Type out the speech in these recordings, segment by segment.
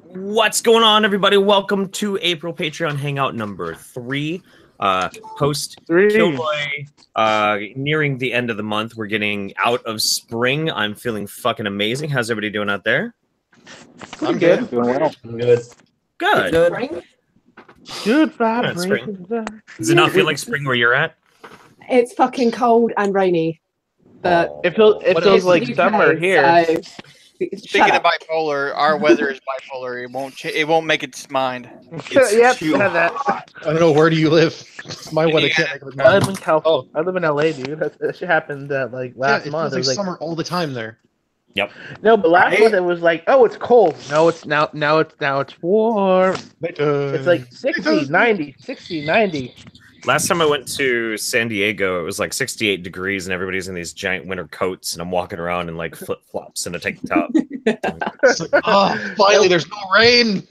What's going on, everybody? Welcome to April Patreon Hangout number 3. Post Killboy, nearing the end of the month. We're getting out of spring. I'm feeling fucking amazing. How's everybody doing out there? I'm good. Doing well. Good. Good. Good vibrations. Does it not feel like spring where you're at? It's fucking cold and rainy. But It feels like summer here. So Speaking of bipolar, our weather is bipolar. It won't make its mind. Yep, too that. I don't know, where do you live? My weather can't make it. I live in California. I live in LA, dude. That shit happened like last month. It was like summer all the time there. Yep. No, but last month it was like, oh, it's cold. No, it's now it's warm. It's like 60, 90, 60, 90. Last time I went to San Diego, it was like 68 degrees, and everybody's in these giant winter coats, and I'm walking around in like flip flops and a tank top. It's like, oh, finally, there's no rain.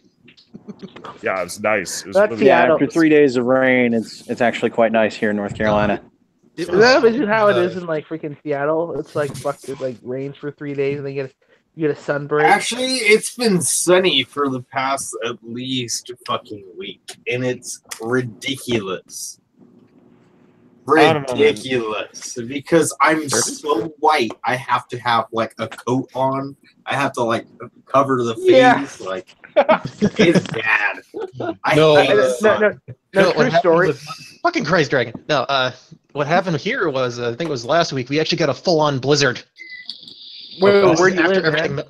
Yeah, it was nice. It was That's really Yeah, Seattle. after 3 days of rain, it's actually quite nice here in North Carolina. Is that how it is in like freaking Seattle? It's like it like rains for 3 days and then you get a sunbreak. Actually, it's been sunny for the past at least fucking week, and it's ridiculous. Ridiculous. Because I'm so white, I have to have like a coat on. I have to like cover the face. Yeah. Like, it's bad. No, true story. Fucking Christ Dragon. No, what happened here was, I think it was last week, we actually got a full-on blizzard. Where do you After live, everything. man?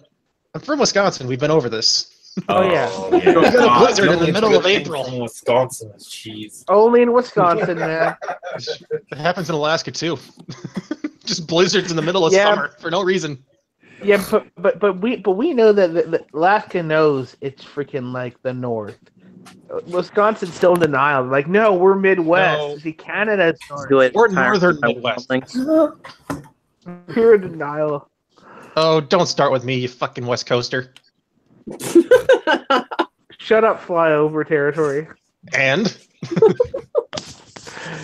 I'm from Wisconsin. We've been over this. Oh, yeah. We got a blizzard in the middle of April. From Wisconsin is cheese. Only in Wisconsin, man. It happens in Alaska too. Just blizzards in the middle of Yeah. summer for no reason. Yeah, but we know that Alaska knows it's freaking like the North. Wisconsin's still in denial. Like, no, we're Midwest. No. See, Canada's North. We're northern Midwest. We're in denial. Oh, don't start with me, you fucking West Coaster. Shut up, flyover territory. And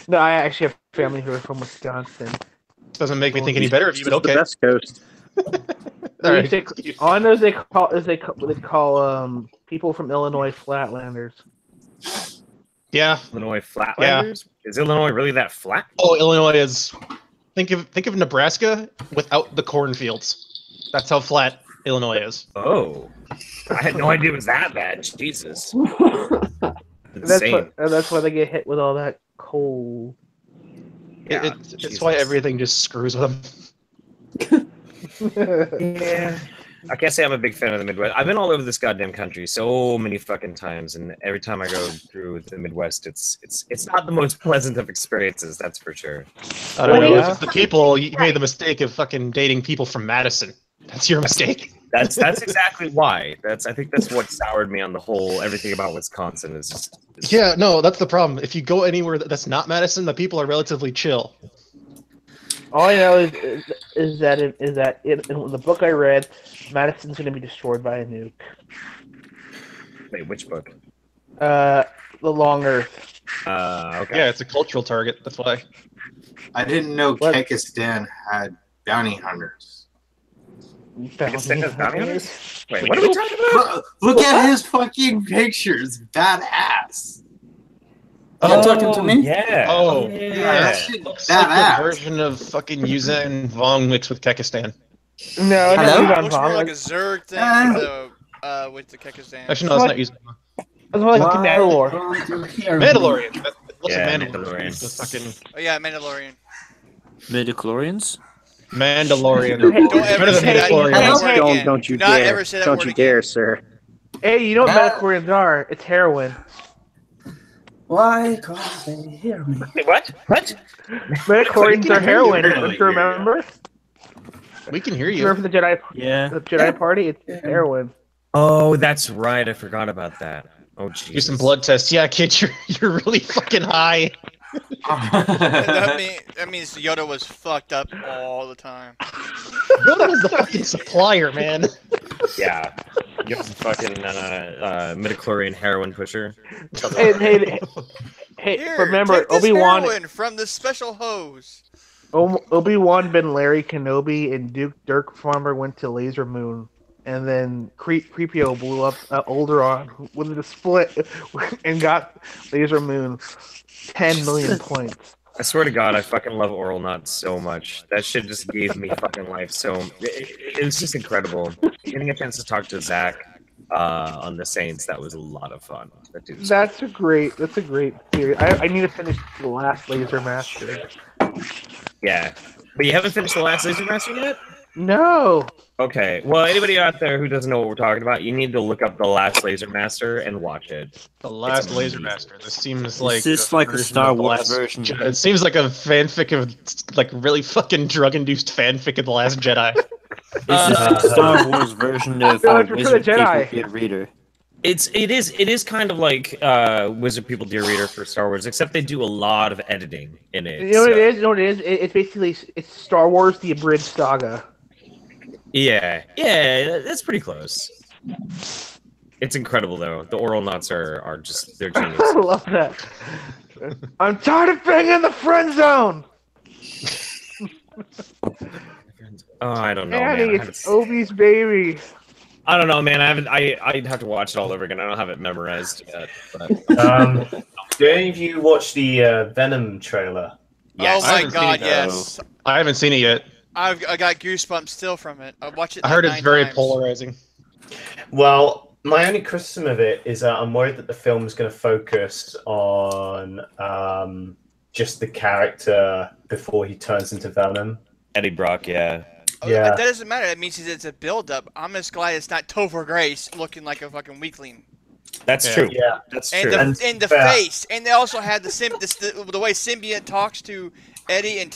No, I actually have family who are from Wisconsin. doesn't make me think any better of you, but okay. The best coast. All right. All I know is they call people from Illinois Flatlanders. Yeah. Illinois Flatlanders? Is Illinois really that flat? Oh, Illinois is. Think of Nebraska without the cornfields. That's how flat Illinois is. Oh. I had no idea it was that bad. Jesus. That's why they get hit with all that coal. Yeah, It's why everything just screws with them. Yeah. I can't say I'm a big fan of the Midwest. I've been all over this goddamn country so many fucking times, and every time I go through the Midwest, it's not the most pleasant of experiences, that's for sure. I don't know. If the people, you made the mistake of fucking dating people from Madison. That's your mistake. That's exactly why. I think that's what soured me on the whole everything about Wisconsin is just. Yeah, no, that's the problem. If you go anywhere that's not Madison, the people are relatively chill. All I know is that in the book I read, Madison's going to be destroyed by a nuke. Wait, which book? The Long Earth. Okay. Yeah, it's a cultural target. That's why. I didn't know What? Kekistan had bounty hunters. Pakistan has bounty hunters? Wait, what are we talking about? Look at his fucking pictures. Badass. You're talking to me? Yeah. Oh, That yeah. shit Looks like badass. the version of fucking Yuzhan Vong mixed with Kekistan. No, it's Hello? not It looks more Yuzhan like a Vong. Zerg thing with the Kekistan. Actually, no, it's not Yuzhan. It's more like Why Mandalore. don't you hear me? Mandalorian. That looks Yeah, like Mandalorian. Mandalorian. The fucking Oh yeah, Mandalorian. Midichlorians? Mandalorian. Don't ever Better than say that Midichlorian. word Don't- again. don't you Do not dare. ever say that Don't word you again. dare, sir. Hey, you know what Metachlorians are? It's heroin. Why can't they hear me? Wait, what? What? Metachlorians are heroin. Barely Don't you remember? We can hear You you. remember the Jedi Yeah. party? It's heroin. Oh, that's right. I forgot about that. Oh, Do Jesus. some blood tests. Yeah, kid, you're really fucking high. That means Yoda was fucked up all the time. Yoda was the fucking supplier, man. Yeah. You have fucking midichlorian heroin pusher. Hey, Here, remember take this Obi-Wan? heroin from the special hose. Obi-Wan Ben Larry Kenobi and Duke Dirk Farmer went to Laser Moon. and then Creepio blew up Alderaan with the split and got Laser Moon 10 million points. I swear to God, I fucking love Oral Nuts so much. That shit just gave me fucking life. So it was just incredible. Getting a chance to talk to Zach on the Saints, that was a lot of fun. That's a great theory. I need to finish the last Laser Master. Yeah, but you haven't finished the last Laser Master yet? No. Okay. Well, anybody out there who doesn't know what we're talking about, you need to look up the last Laser Master and watch it. The last Laser Master. This seems like Is this like the Star Wars version? It seems like a fanfic of like really fucking drug-induced fanfic of the Last Jedi. Is this the Star Wars version of Wizard Jedi. People Reader? It is kind of like Wizard People Dear Reader for Star Wars, except they do a lot of editing in it. You know what it is? You know what it is? It's basically Star Wars: The Abridged Saga. Yeah, that's pretty close. It's incredible though. The Oral Nuts are just they're genius. I love that. I'm tired of being in the friend zone. Oh, I don't know, Annie, man. it's Obi's baby. I don't know, man. I'd have to watch it all over again. I don't have it memorized yet. But... Did any of you watch the Venom trailer? Yes. Oh my God, yes. I haven't seen it yet. I got goosebumps still from it. I watched it. I heard like it's 9 very times. polarizing. Well, my only criticism of it is that I'm worried that the film is going to focus on just the character before he turns into Venom. Eddie Brock, yeah. Oh, Yeah. That doesn't matter. That means it's a build-up. I'm just glad it's not Topher Grace looking like a fucking weakling. That's true. Yeah, That's And true. the face, and they also had the way Symbiote talks to Eddie and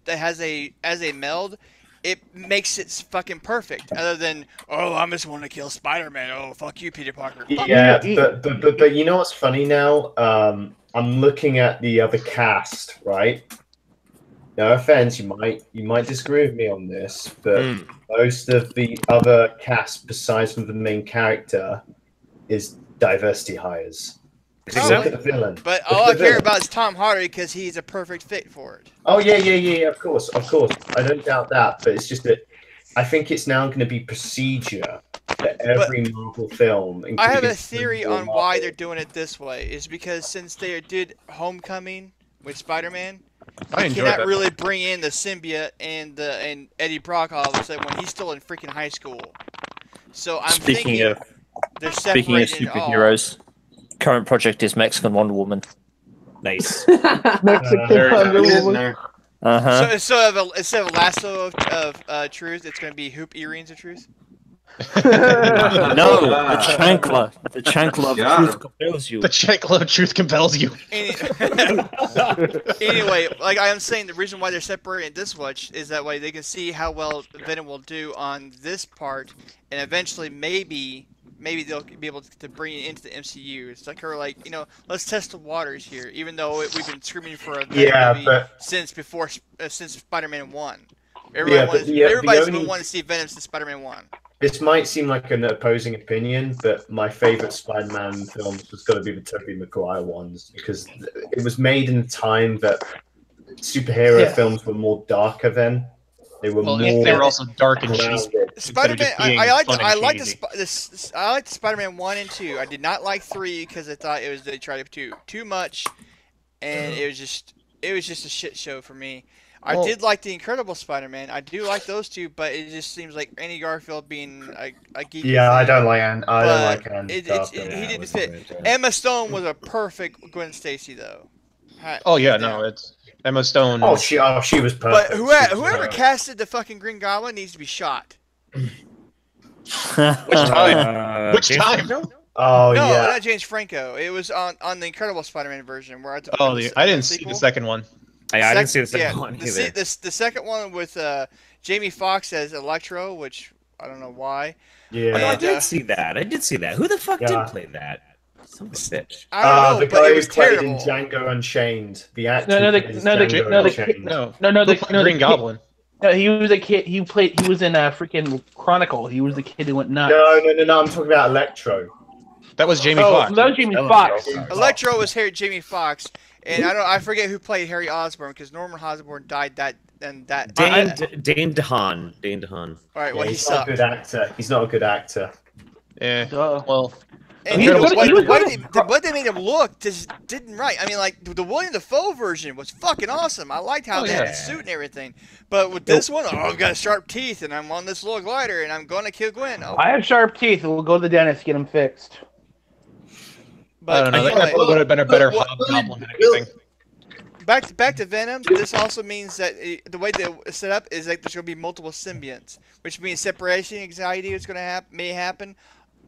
has as a meld. It makes it fucking perfect. Other than I just want to kill Spider-Man. Oh, fuck you, Peter Parker. Fuck Yeah, you. but you know what's funny now? I'm looking at the other cast, right? No offense, you might disagree with me on this, but most of the other cast besides from the main character is diversity hires. Except for the villain. But all I care about is Tom Hardy because he's a perfect fit for it. Oh yeah, of course. I don't doubt that, but it's just that I think it's now going to be procedure that every Marvel film. I have a including theory on Marvel- why they're doing it this way. Is because since they did Homecoming with Spider-Man, I they enjoyed cannot that. really bring in the symbiote and Eddie Brock all of a sudden when he's still in freaking high school. So I'm Speaking thinking of they're Speaking of separating superheroes, current project is Mexican Wonder Woman. Nice. Mexican There Wonder it is in Woman. there. So instead of lasso of truth, it's going to be hoop earrings of truth. No, the chancla. The chancla of Yeah. truth compels you. The chancla of truth compels you. Anyway, like I am saying, the reason why they're separating this much is that way they can see how well Venom will do on this part, and eventually maybe they'll be able to bring it into the MCU. It's like let's test the waters here, even though we've been screaming for a Venom movie since Spider-Man 1. Everybody's been wanting to see Venom since Spider-Man 1. This might seem like an opposing opinion, but my favorite Spider-Man films was got to be the Tobey Maguire ones because it was made in a time that superhero films were more darker then. They were They were also dark and cheesy. grounded. Spider-Man. I like the Spider-Man 1 and 2. I did not like 3 because I thought they tried to do too much, and it was just a shit show for me. I did like the Incredible Spider-Man. I do like those two, but it just seems like Andy Garfield being a geek. Yeah, I don't like Andy. He didn't fit. Emma Stone was a perfect Gwen Stacy, though. Oh yeah, no, it's Emma Stone. Oh, she was perfect. But whoever casted the fucking Green Goblin needs to be shot. Which time? Which time? Oh no, yeah. not James Franco. It was on the Incredible Spider-Man version where I didn't see the second one. I didn't see the second one either. The second one with Jamie Foxx as Electro, which I don't know why. Yeah, Oh, no, I did see that. Who the fuck did play that? Some bitch. I don't know, the but guy it who was played terrible. in Django Unchained. The actor. Green Goblin. No, he was a kid. He was in a freaking Chronicle. He was the kid who went nuts. No. I'm talking about Electro. That was Jamie Foxx. That was Jamie Foxx. Electro was Jamie Foxx, and I forget who played Harry Osborn because Norman Osborn died and that. Dane DeHaan. Dane DeHaan. All right, well, he he's not a sucked. good actor. He's not a good actor. Yeah. Duh. Well, And He was the good- way, he was the way good they, at- the way they made him look just didn't right. I mean, like the William Dafoe version was fucking awesome. I liked how they had the suit and everything. But with this one, I've got sharp teeth and I'm on this little glider and I'm going to kill Gwen. Oh, I have sharp teeth. We'll go to the dentist, get them fixed. I don't know. That anyway, would have been a better Well, hobgoblin than well, anything. back to Venom. This also means that the way they set up is like there's going to be multiple symbionts, which means separation anxiety is going to may happen,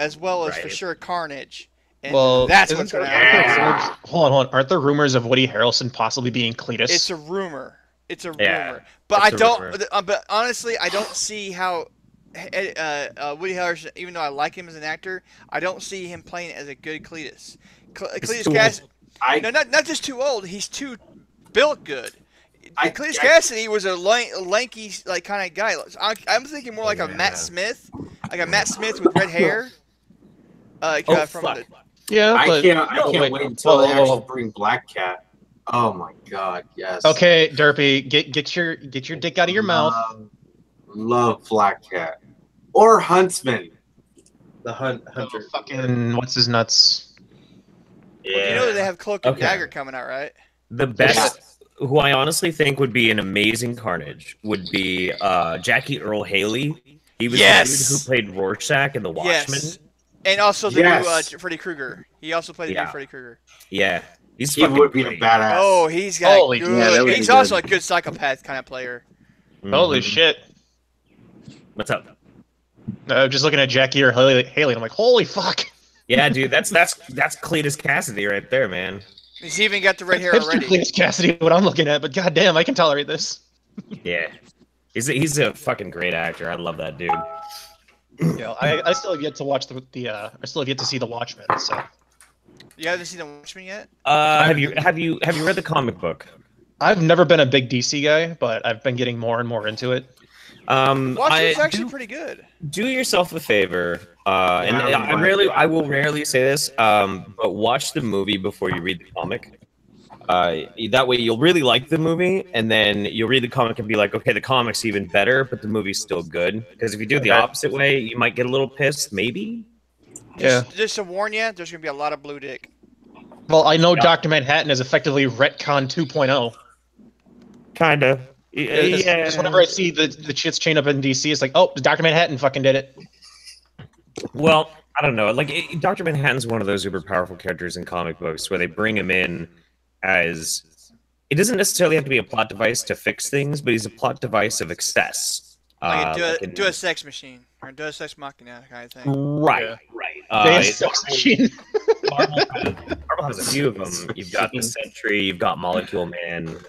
as well as for Right. sure carnage. And Well, that's isn't what's going to there- aren't there happen. rumors- Hold on. Aren't there rumors of Woody Harrelson possibly being Cletus? It's a rumor. It's a Yeah, rumor. But it's I a don't. rumor. But honestly, I don't see how Woody Harrelson, even though I like him as an actor, I don't see him playing as a good Cletus. Cletus too Cassidy. I No, not just too old. He's too built good. Cletus I- Cassidy was a lanky, like kind of guy. I'm thinking more like a Matt Smith, with red hair. Oh, From fuck. the, yeah, I but can't wait, wait until they whoa, whoa, whoa. actually bring Black Cat. Oh my god, yes. Okay, Derpy, get your dick out of your mouth. Love Black Cat or Huntsman. The hunter. Fucking what's his nuts? you know that they have Cloak and Okay. Dagger coming out, right? The best, who I honestly think would be an amazing Carnage, would be Jackie Earl Haley. He was Yes! the dude who played Rorschach in The Watchmen. Yes. And also the Yes. new Freddy Krueger. He also played the Yeah. new Freddy Krueger. Yeah, he's He fucking would be a great. badass. Oh, he's got Holy- good. yeah, that would be He's good. also a good psychopath kind of player. Holy Mhm. shit! What's up? Just looking at Jackie or Haley, and I'm like, holy fuck! Yeah, dude, that's Cletus Cassidy right there, man. He's even got the red hair Hipster already. Cletus Cassidy, what I'm looking at, but goddamn, I can tolerate this. Yeah, he's a fucking great actor. I love that dude. Yeah, I still have yet to watch I still have yet to see The Watchmen. So You haven't seen the Watchmen yet? Have you read the comic book? I've never been a big DC guy, but I've been getting more and more into it. Watchmen's actually pretty good. Do yourself a favor, and I will rarely say this, but watch the movie before you read the comic. That way you'll really like the movie, and then you'll read the comic and be like, okay, the comic's even better, but the movie's still good. Because if you do it the opposite way, you might get a little pissed, maybe. Just to warn you, there's gonna be a lot of blue dick. Well, I know Dr. Manhattan is effectively retcon 2.0. Kinda. Just whenever I see the shit's chain up in DC, it's like, oh, Dr. Manhattan fucking did it. Well, I don't know. Like, Dr. Manhattan's one of those super powerful characters in comic books where they bring him in as... It doesn't necessarily have to be a plot device to fix things, but he's a plot device of excess. Like like do a sex machine or do a sex machina kind of thing. Right, Yeah. right. They sex machine. Marvel has a few of them. You've got the Sentry, you've got Molecule Man, there's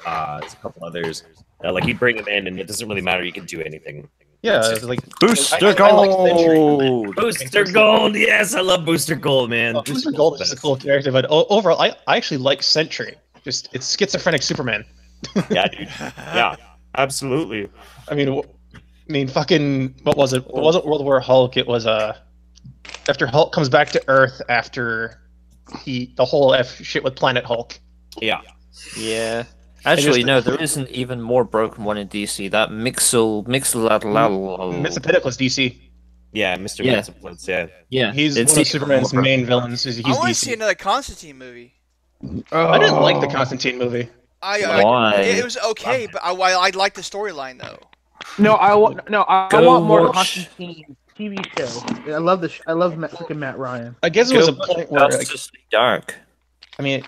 a couple others. Like, you bring them in, and it doesn't really matter. You can do anything. Yeah, it's like Booster I like Sentry. Gold! Booster Gold, yes, I love Booster Gold, man. Oh, Booster Gold is a cool character, but overall, I actually like Sentry. Just it's schizophrenic Superman. Yeah, dude. Yeah, absolutely. I mean, fucking what was it? It wasn't World War Hulk. It was after Hulk comes back to Earth after the whole shit with Planet Hulk. Yeah. Yeah. Actually, no, there is an even more broken one in DC. That Mixel. Mxyzptlk is DC. Yeah, Mr. Yeah. Mxyzptlk, yeah. Yeah, He's it's one of even Superman's more main villains. He's I want to DC. see another Constantine movie. I didn't like the Constantine movie. Why? It was okay, but I like the storyline though. No, I Go want more watch- Constantine TV show. I love freaking Matt Ryan. I guess it was a point where, like, Justice League Dark. I mean,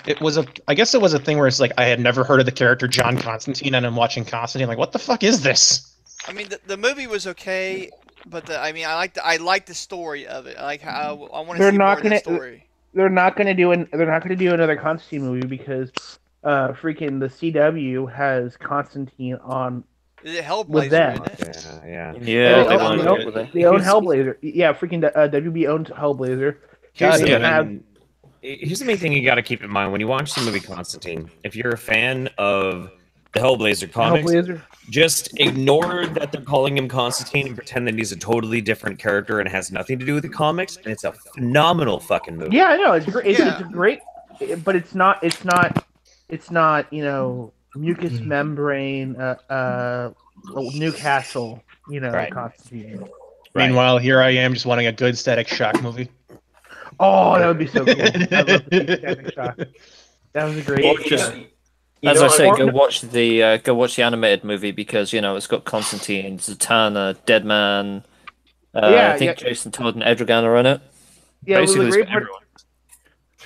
I guess it was a thing where it's like I had never heard of the character John Constantine, and I'm watching Constantine, like, what the fuck is this? I mean, the movie was okay, but I like the story of it. I like how I want to They're see not more of the gonna- story. They're not gonna do another Constantine movie because freaking the CW has Constantine on. Is it Hellblazer? With them. Isn't it? Yeah. Yeah, they want own- to go with They own Hellblazer. Yeah, freaking WB owns Hellblazer. Here's, God the damn main, here's the main thing you got to keep in mind when you watch the movie Constantine. If you're a fan of the Hellblazer comics, Hellblazer. just ignore that they're calling him Constantine and pretend that he's a totally different character and has nothing to do with the comics. And it's a phenomenal fucking movie. Yeah, I know it's great. Yeah. It's great, but it's not. You know, mucous membrane, Newcastle, Right. Constantine. Right. Meanwhile, here I am just wanting a good Static Shock movie. Oh, that would be so cool. I'd love to see Static Shock. That was a great. Or just, as I say, go watch the animated movie because it's got Constantine, Zatanna, Deadman. I think Jason Todd and Edragan are in it. Yeah, basically, the great part.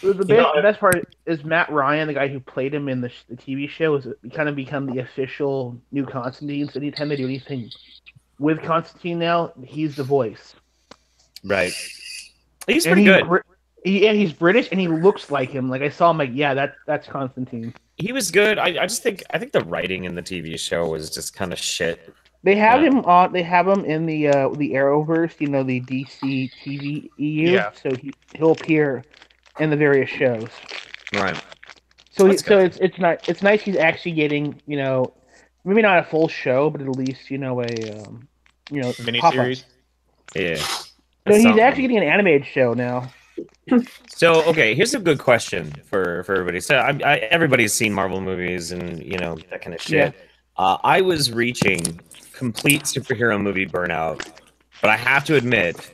The best part is Matt Ryan, the guy who played him in the TV show, has kind of become the official new Constantine. So anytime they do anything with Constantine now, he's the voice. Right. He's pretty good. He's British and he looks like him. Like I saw him, that's Constantine. He was good. I think the writing in the TV show was just kind of shit. They have him on. They have him in the Arrowverse, the DC TV EU. Yeah. So he'll appear in the various shows. Right. So it's nice. He's actually getting maybe not a full show, but at least a miniseries. Yeah. No, he's actually getting an animated show now. So okay, here's a good question for everybody. So everybody's seen Marvel movies and that kind of shit. Yeah. I was reaching complete superhero movie burnout, but I have to admit,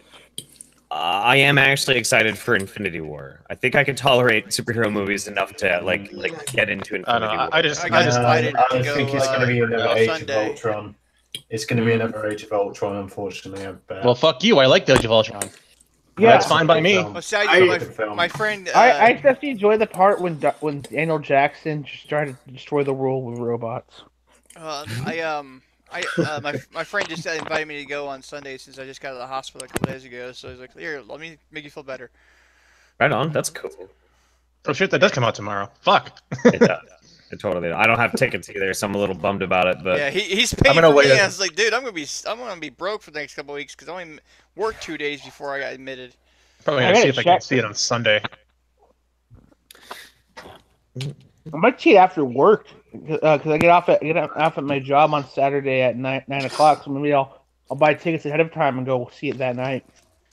I am actually excited for Infinity War. I think I can tolerate superhero movies enough to like get into Infinity War. I think it's going to be another Age of Ultron. It's going to be another Age of Ultron, unfortunately. I bet. Well, fuck you. I like Age of Ultron. Yeah, that's fine by me. My friend, I especially enjoy the part when Daniel Jackson just tried to destroy the world with robots. My friend just invited me to go on Sunday since I just got out of the hospital a couple days ago. So he's like, "Here, let me make you feel better." Right on. That's cool. Oh shit, that does come out tomorrow. Fuck. It does. Totally. I don't have tickets either, so I'm a little bummed about it. But yeah, he's paying for me. I was like, dude, I'm gonna be broke for the next couple of weeks because I only worked 2 days before I got admitted. Probably gonna see if I can see it on Sunday. I might cheat after work because I get off at my job on Saturday at 9 o'clock. So maybe I'll buy tickets ahead of time and go see it that night.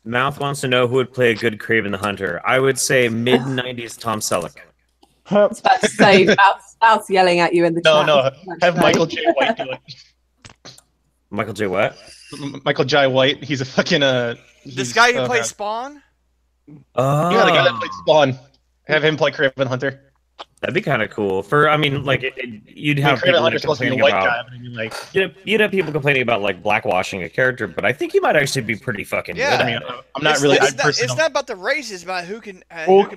Mouth wants to know who would play a good Kraven the Hunter. I would say mid-90s Tom Selleck. I was about to say, Mouth's yelling at you in the chat. No, have Michael J. White do it. Michael J. What? Michael J. White. He's a fucking this guy who plays Spawn. Yeah, the guy that played Spawn. Have him play Kraven the Hunter. That'd be kind of cool. You'd have people complaining about. You'd have people complaining about like blackwashing a character, but I think he might actually be pretty fucking good. I mean, I'm not really. It's not about the race; it's about who can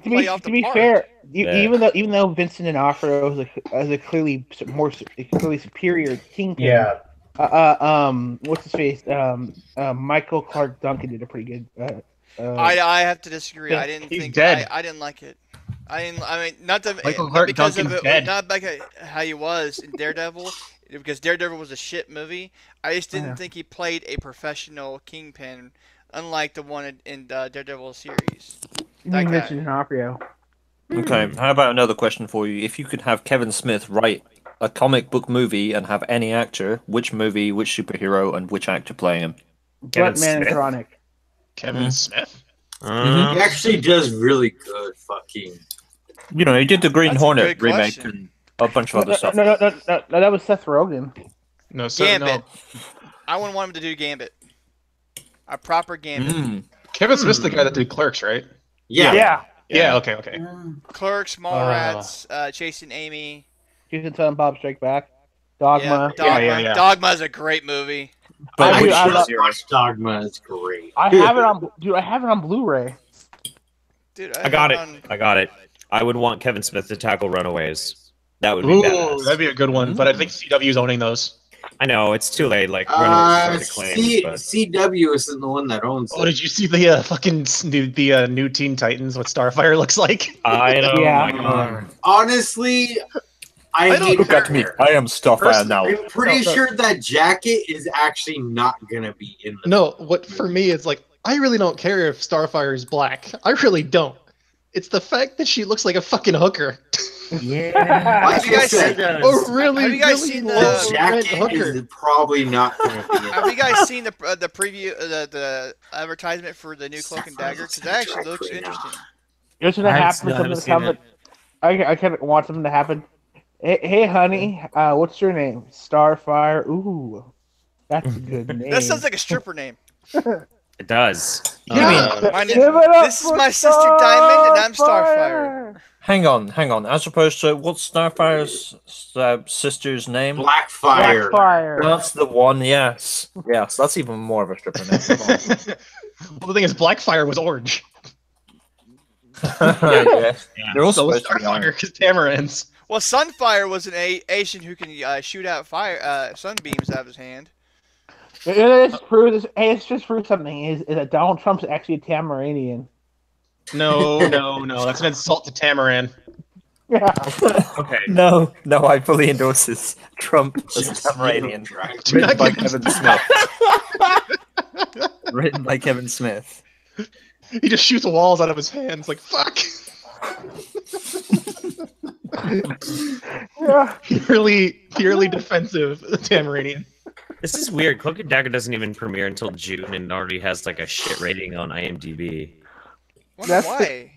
play off the part. To be fair, even though Vincent D'Onofrio is a clearly superior Kingpin. Yeah. What's his face? Michael Clark Duncan did a pretty good. I have to disagree. I didn't think. I didn't like it. Not because of it, not like how he was in Daredevil, because Daredevil was a shit movie. I just didn't think he played a professional Kingpin, unlike the one in Daredevil series. Vincent D'Onofrio. Okay, how about another question for you? If you could have Kevin Smith write a comic book movie and have any actor, which movie, which superhero, and which actor play him? Animatronic. Kevin Smith? He actually does really good fucking... he did the Green Hornet remake and a bunch of other stuff. No, that was Seth Rogen. No, Gambit. I wouldn't want him to do Gambit. A proper Gambit. Kevin Smith's the guy that did Clerks, right? Yeah. Okay. Clerks, Mallrats, Chasing Amy. Jason Silent Bob Strike Back. Dogma. Yeah. Dogma is a great movie. But I love Dogma. It's great. I have it on Blu-ray. Dude, I got it. I would want Kevin Smith to tackle Runaways. That would be badass. That'd be a good one. But I think CW's owning those. I know it's too late. Like Runaways CW isn't the one that owns. Oh, did you see the new Teen Titans? What Starfire looks like? I know. Yeah. Honestly, I hate look at me. I am Starfire now. I'm pretty sure that jacket is actually not gonna be in the. No, what for me is like I really don't care if Starfire is black. I really don't. It's the fact that she looks like a fucking hooker. Yeah. Have you guys seen the jacket? Is probably not going to be. Have you guys seen the preview, the advertisement for the new Cloak and Dagger? Because that actually looks interesting. Here's what happened. I kind of want something to happen. Hey, honey, what's your name? Starfire. Ooh, that's a good name. That sounds like a stripper name. It does. This is my sister Diamond, and I'm Starfire. Hang on. As opposed to what's Starfire's sister's name? Blackfire. Blackfire. That's the one. Yes. That's even more of a stripper name. Well, the thing is, Blackfire was orange. Yeah. They're also So Starfire because Tamarins. Well, Sunfire was an Asian who can shoot out fire sunbeams out of his hand. It just proves something. Is that Donald Trump's actually a Tamaranian? No. That's an insult to Tamarin. Yeah. Okay. No, I fully endorse this. Trump as a Tamaranian. Written by Kevin Smith. Written by Kevin Smith. He just shoots walls out of his hands like, fuck! Yeah. Purely defensive Tamaranian. This is weird. Cloak and Dagger doesn't even premiere until June and already has like a shit rating on IMDb. Why?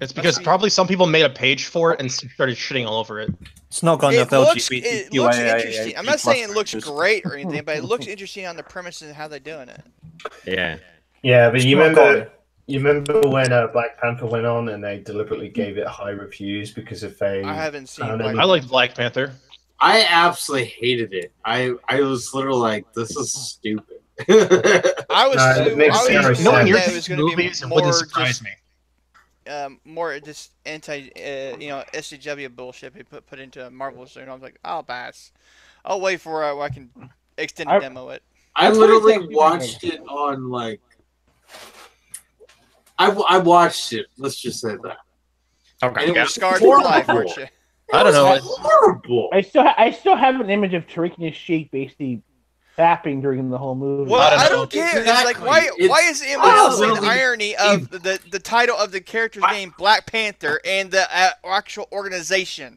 It's because probably some people made a page for it and started shitting all over it. It's not got enough LGBT. It looks interesting. I'm not saying it looks great or anything, but it looks interesting on the premises and how they're doing it. Yeah. Yeah, but you remember when Black Panther went on and they deliberately gave it high reviews because if they... I haven't seen I liked Black Panther. I absolutely hated it. I was literally like, this is stupid. I was it was going to be more surprise me. More just anti, SCW bullshit they put into Marvel soon. I was like, I'll pass. I'll wait for where I can extend and demo it. I literally watched it on like. I watched it. Let's just say that. Okay. And it was scarred for life, weren't you? I don't know. Horrible. I still have an image of Tariq and his Sheik basically fapping during the whole movie. Well, I don't care. Exactly. It's like why is anyone else saying the irony of the title of the character's name Black Panther and the actual organization?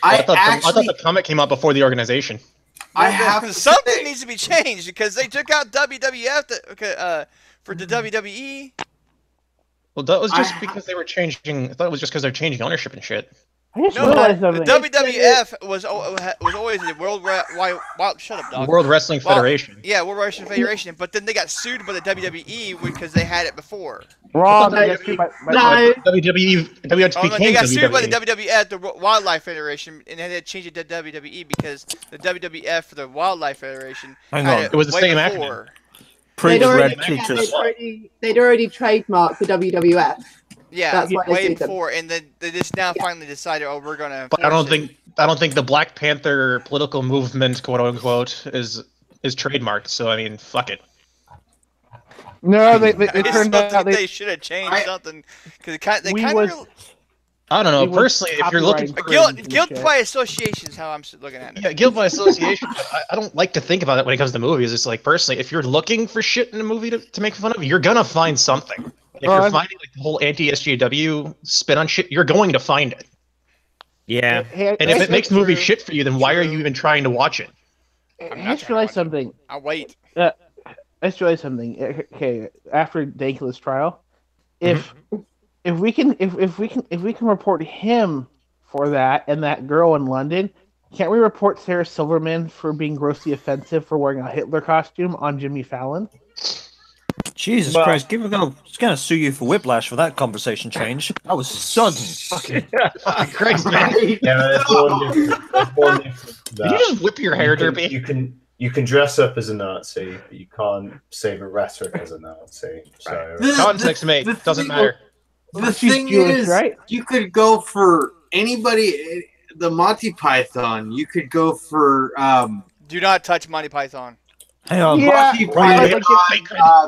I thought the comic came out before the organization. Something needs to be changed because they took out WWF for the WWE. Well, that was just because they were changing. I thought it was just because they're changing ownership and shit. I just realized something. The WWF was always the shut up, dog. World Wrestling Federation. Yeah, World Wrestling Federation. But then they got sued by the WWE because they had it before. Wrong. WWE. They got sued by the WWF, the Wildlife Federation, and they had to change it to WWE because the WWF for the Wildlife Federation. It was the same acronym. They'd already trademarked the WWF. Yeah, that's why way before, and then they just now finally decided, oh, we're gonna. But I don't think the Black Panther political movement, quote unquote, is trademarked. So I mean, fuck it. No, they turned out they should have changed something because they kind of. I don't know. Personally, if you're looking for guilt by association is how I'm looking at it. Yeah, guilt by association. I don't like to think about it when it comes to movies. It's like, personally, if you're looking for shit in a movie to make fun of, you're gonna find something. If you're finding like the whole anti-SJW spin on shit, you're going to find it. Yeah. And if it makes the movie shit for you, then why are you even trying to watch it? I just realized something. I'll wait. I just realized something. Okay, after Dankla's trial, if we can report him for that and that girl in London, can't we report Sarah Silverman for being grossly offensive for wearing a Hitler costume on Jimmy Fallon? Jesus Christ, give a go. It's gonna sue you for whiplash for that conversation change. That was sudden. Fucking Christ, man. Yeah, there's one difference. Did you just whip your hair, Derpy? You can dress up as a Nazi, but you can't say the rhetoric as a Nazi. So context, mate, doesn't matter. The thing is, right? You could go for anybody. The Monty Python. You could go for. Do not touch Monty Python. Hang on. Monty Python.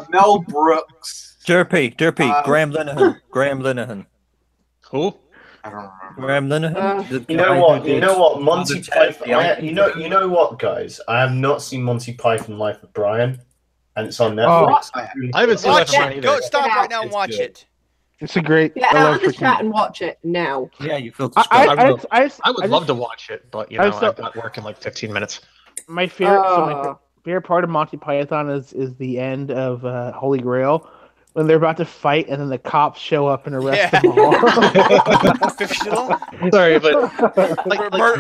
Mel Brooks. Derpy. Graham Linehan. Who? I don't remember. Graham Linehan. You know what? Monty Python. You know what, guys? I have not seen Monty Python Life of Brian, and it's on Netflix. I haven't seen Life of Brian either. Go stop right now and watch it. It's a great. Get out of the chat and watch it now. Yeah, you feel. I would love to watch it, but I've got work in like 15 minutes. My favorite part of Monty Python is the end of Holy Grail, when they're about to fight, and then the cops show up and arrest them all. Fictional? Sorry, but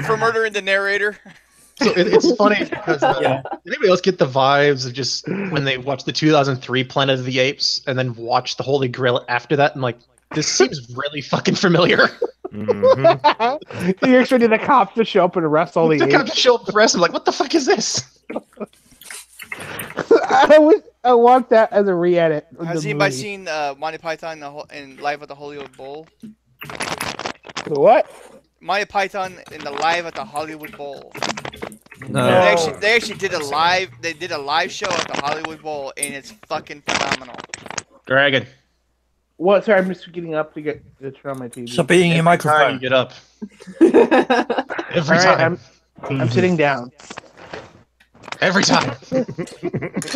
For murdering the narrator. So it's funny because did anybody else get the vibes of just when they watched the 2003 Planet of the Apes and then watched the Holy Grail after that and like, this seems really fucking familiar. Mm-hmm. You're expecting the cops to show up and arrest all the apes? The cops show up and arrest them, like, what the fuck is this? I want that as a re-edit. Has anybody seen Monty Python in Live at the Hollywood Bowl? What? Monty Python in the Live at the Hollywood Bowl. No. They actually did a live. They did a live show at the Hollywood Bowl, and it's fucking phenomenal. Dragon. What? Sorry, I'm just getting up to turn on my TV. Stop beating your microphone. You get up. Every Right, time. I'm sitting down. Every time. It's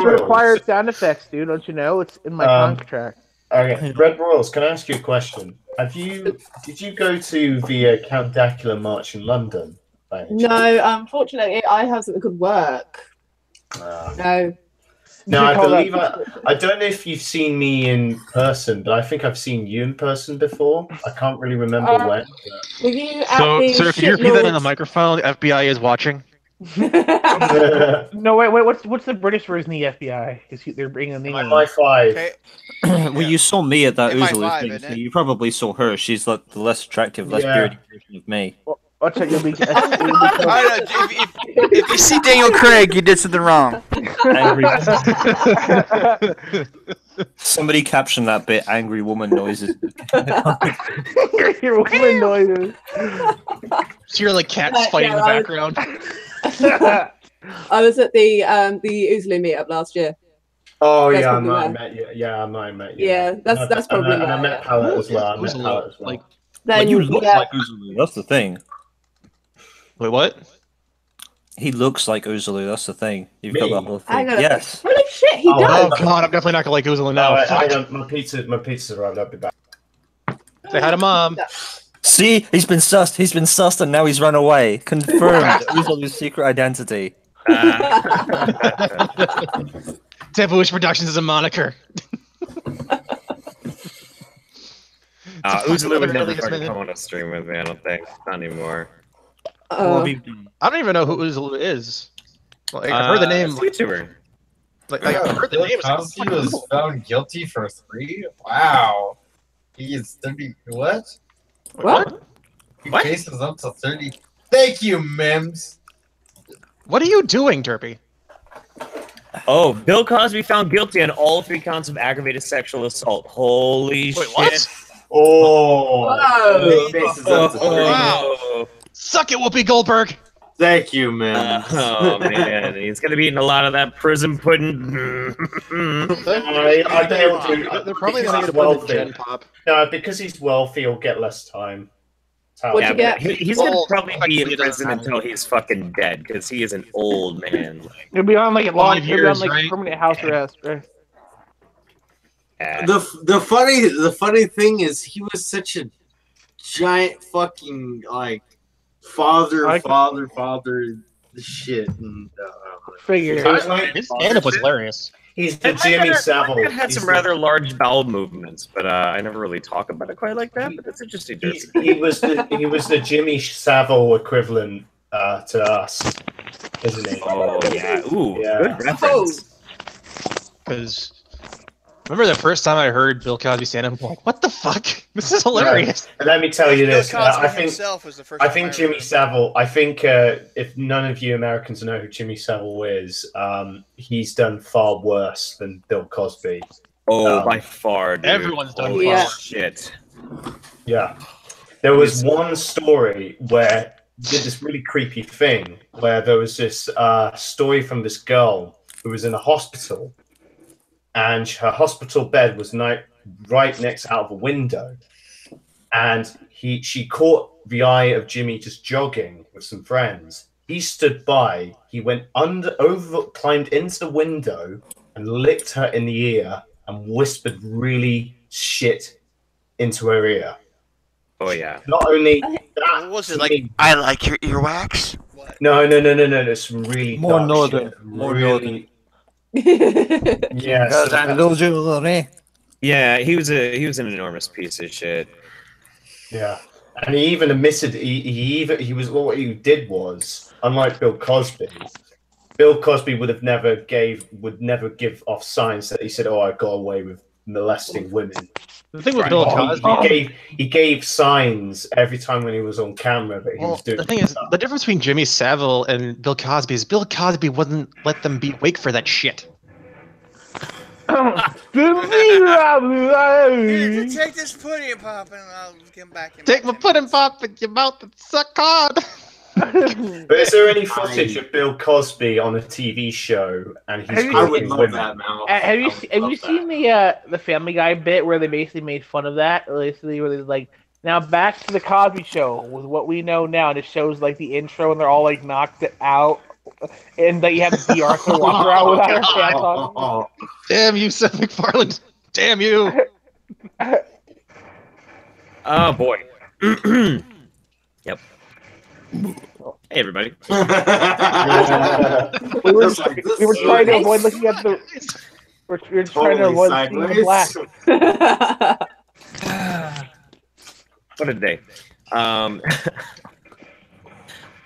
required sound effects, dude. Don't you know? It's in my contract. Okay, Red Royals, can I ask you a question? Did you go to the Count Dracula March in London? No, unfortunately, I have something called work. No. No, I believe I don't know if you've seen me in person, but I think I've seen you in person before. I can't really remember when. Were you at So, the sir, can you repeat that in the microphone? The FBI is watching. No, wait. What's the British version of the FBI? Because they're bringing the MI5. Okay. Well, you saw me at that MI5, Uzulu thing, isn't so it? you probably saw her. She's like the less attractive, less bearded version of me. Watch out, you'll be. If you see Daniel Craig, you did something wrong. Somebody caption that bit. Angry woman noises. Your woman noises. So you're like cats fighting in the background. I was at the Uzulu meetup last year. Oh That's yeah, I probably might where. have met you. Yeah, I might have met you. Yeah, that's probably And I where. met Pallet as well. I met Pallet as well. Like, Then, you look yeah, like Uzulu. That's the thing. wait, what? He looks like Uzulu. That's the thing. You've Me? got that whole hang thing. on. Yes. Holy shit, he Oh does. god, I'm definitely not gonna like Uzulu now. No, Fuck. my pizza's arrived. I'll be back. Say hi to mom. See, he's been sussed. He's been sussed, and now he's run away. Confirmed. Uzulu's secret identity. Tabuish Productions is a moniker. Uzulu would never try to come on a stream with me, I don't think. Not anymore. I don't even know who Uzulu is. Like, I've heard the name. YouTuber. Like, I've heard the name. Cosby was found guilty for 3? Wow. He is 30. What? What? He faces up to 30. Thank you, Mims. What are you doing, Derpy? Oh, Bill Cosby found guilty on all 3 counts of aggravated sexual assault. Holy shit. What? Oh. Whoa. Faces up to 30. Wow. Suck it, Whoopi Goldberg. Thank you, man. Oh man, he's gonna be eating a lot of that prison pudding. I don't do. They're probably gonna get a wealthy. Gen Pop. No, because he's wealthy, he'll get less time. What'd Yeah, you get? but he's gonna Well, probably be in he doesn't prison have until he's fucking dead because he is an old man. He'll be on like a long, 5 he'll be on years, like right? permanent house arrest, right? Yeah. The funny thing is he was such a giant fucking like father shit. And, Figure. His stand-up was hilarious. He's the Jimmy Savile. It had some rather large bowel movements, but I never really talk about it quite like that. But that's interesting. He was the Jimmy Savile equivalent to us, isn't he? Oh yeah, ooh, Yeah. good reference. Because remember the first time I heard Bill Cosby stand-up, I'm like, what the fuck? This is hilarious. And let me tell you Bill this. Cosby I think himself was the first. I time think ever Jimmy heard. Savile. I think if none of you Americans know who Jimmy Savile is, he's done far worse than Bill Cosby. Oh, by far, dude. Everyone's done Holy Yeah. shit. Yeah, there was one story where he did this really creepy thing where there was this story from this girl who was in a hospital, and her hospital bed was right next out of a window, and she caught the eye of Jimmy just jogging with some friends. He stood by. He went climbed into the window and licked her in the ear and whispered really shit into her ear. Oh yeah. Not only What that, was it like? I like your earwax. What? no. It's really More dark northern, shit. more Really- northern. Yeah, so Yeah, he was an enormous piece of shit. yeah, and he even admitted he was what he did was, unlike Bill Cosby. Bill Cosby would never give off signs that he said, "Oh, I got away with molesting women." The thing with Bill Cosby, he gave signs every time when he was on camera that he was doing. The thing is, the difference between Jimmy Savile and Bill Cosby is Bill Cosby wouldn't let them be awake for that shit. Here, take this pudding pop and I'll get back in. Take my pudding pop in your mouth and suck hard. But is there any footage of Bill Cosby on a TV show and he's groping women? Have you seen the Family Guy bit where they basically made fun of that? Basically, where they're like, now back to the Cosby Show with what we know now, and it shows like the intro and they're all like knocked out, and that you have the Arthur walk around without her pants on. Damn you, Seth MacFarlane! Damn you! Oh boy. Yep. Hey everybody. we were trying to avoid looking at the. We're trying to avoid seeing the black. What a day. I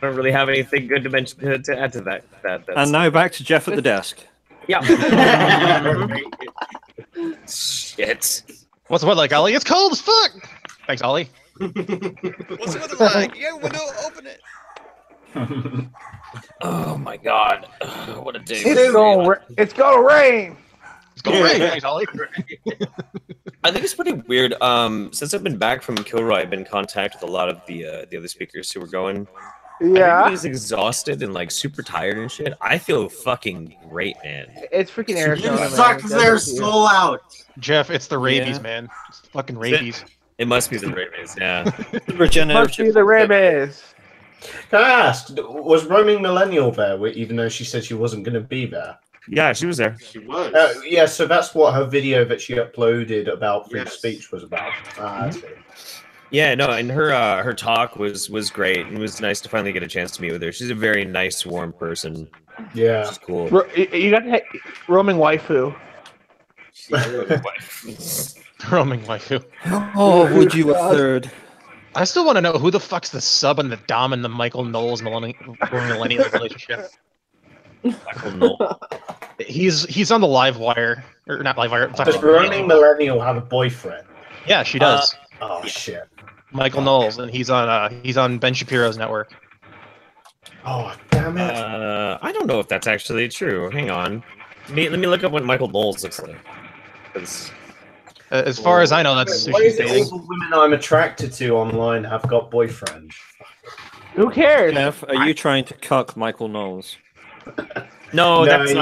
don't really have anything good to mention to add to that. And now back to Jeff at the desk. Yeah. Shit. What's the weather like, Ollie? It's cold as fuck. Thanks, Ollie. What's the weather like? Yeah, window, open it. Oh my god. What a day. It's gonna rain. It's gonna rain. Thanks, Ollie. I think it's pretty weird. Since I've been back from Kilroy, I've been in contact with a lot of the other speakers who were going. Yeah. Everybody's exhausted and like super tired and shit. I feel fucking great, man. It's freaking Arizona. You suck their soul out. Jeff, it's the rabies, man. It's fucking rabies. It must be the rabies, yeah. Must be the rabies. Can I ask, was Roaming Millennial there, even though she said she wasn't going to be there? Yeah, she was there. She was. Yeah, so that's what her video that she uploaded about free speech was about. Yeah, no, and her talk was great. It was nice to finally get a chance to meet with her. She's a very nice, warm person. Yeah, she's cool. You got to roaming waifu. Roaming waifu. Oh, would you a third? I still want to know who the fuck's the sub and the Dom and the Michael Knowles millennial relationship. Michael Knowles. He's on the live wire, or not live wire. Does Roaming Millennial have a boyfriend? Yeah, she does. Oh shit. Michael Knowles, and he's on Ben Shapiro's network. Oh damn it! I don't know if that's actually true. Hang on. Let me look up what Michael Knowles looks like. As far as I know, that's why is it all the women I'm attracted to online have got boyfriends? Who cares? Jeff, are you trying to cuck Michael Knowles? No, that's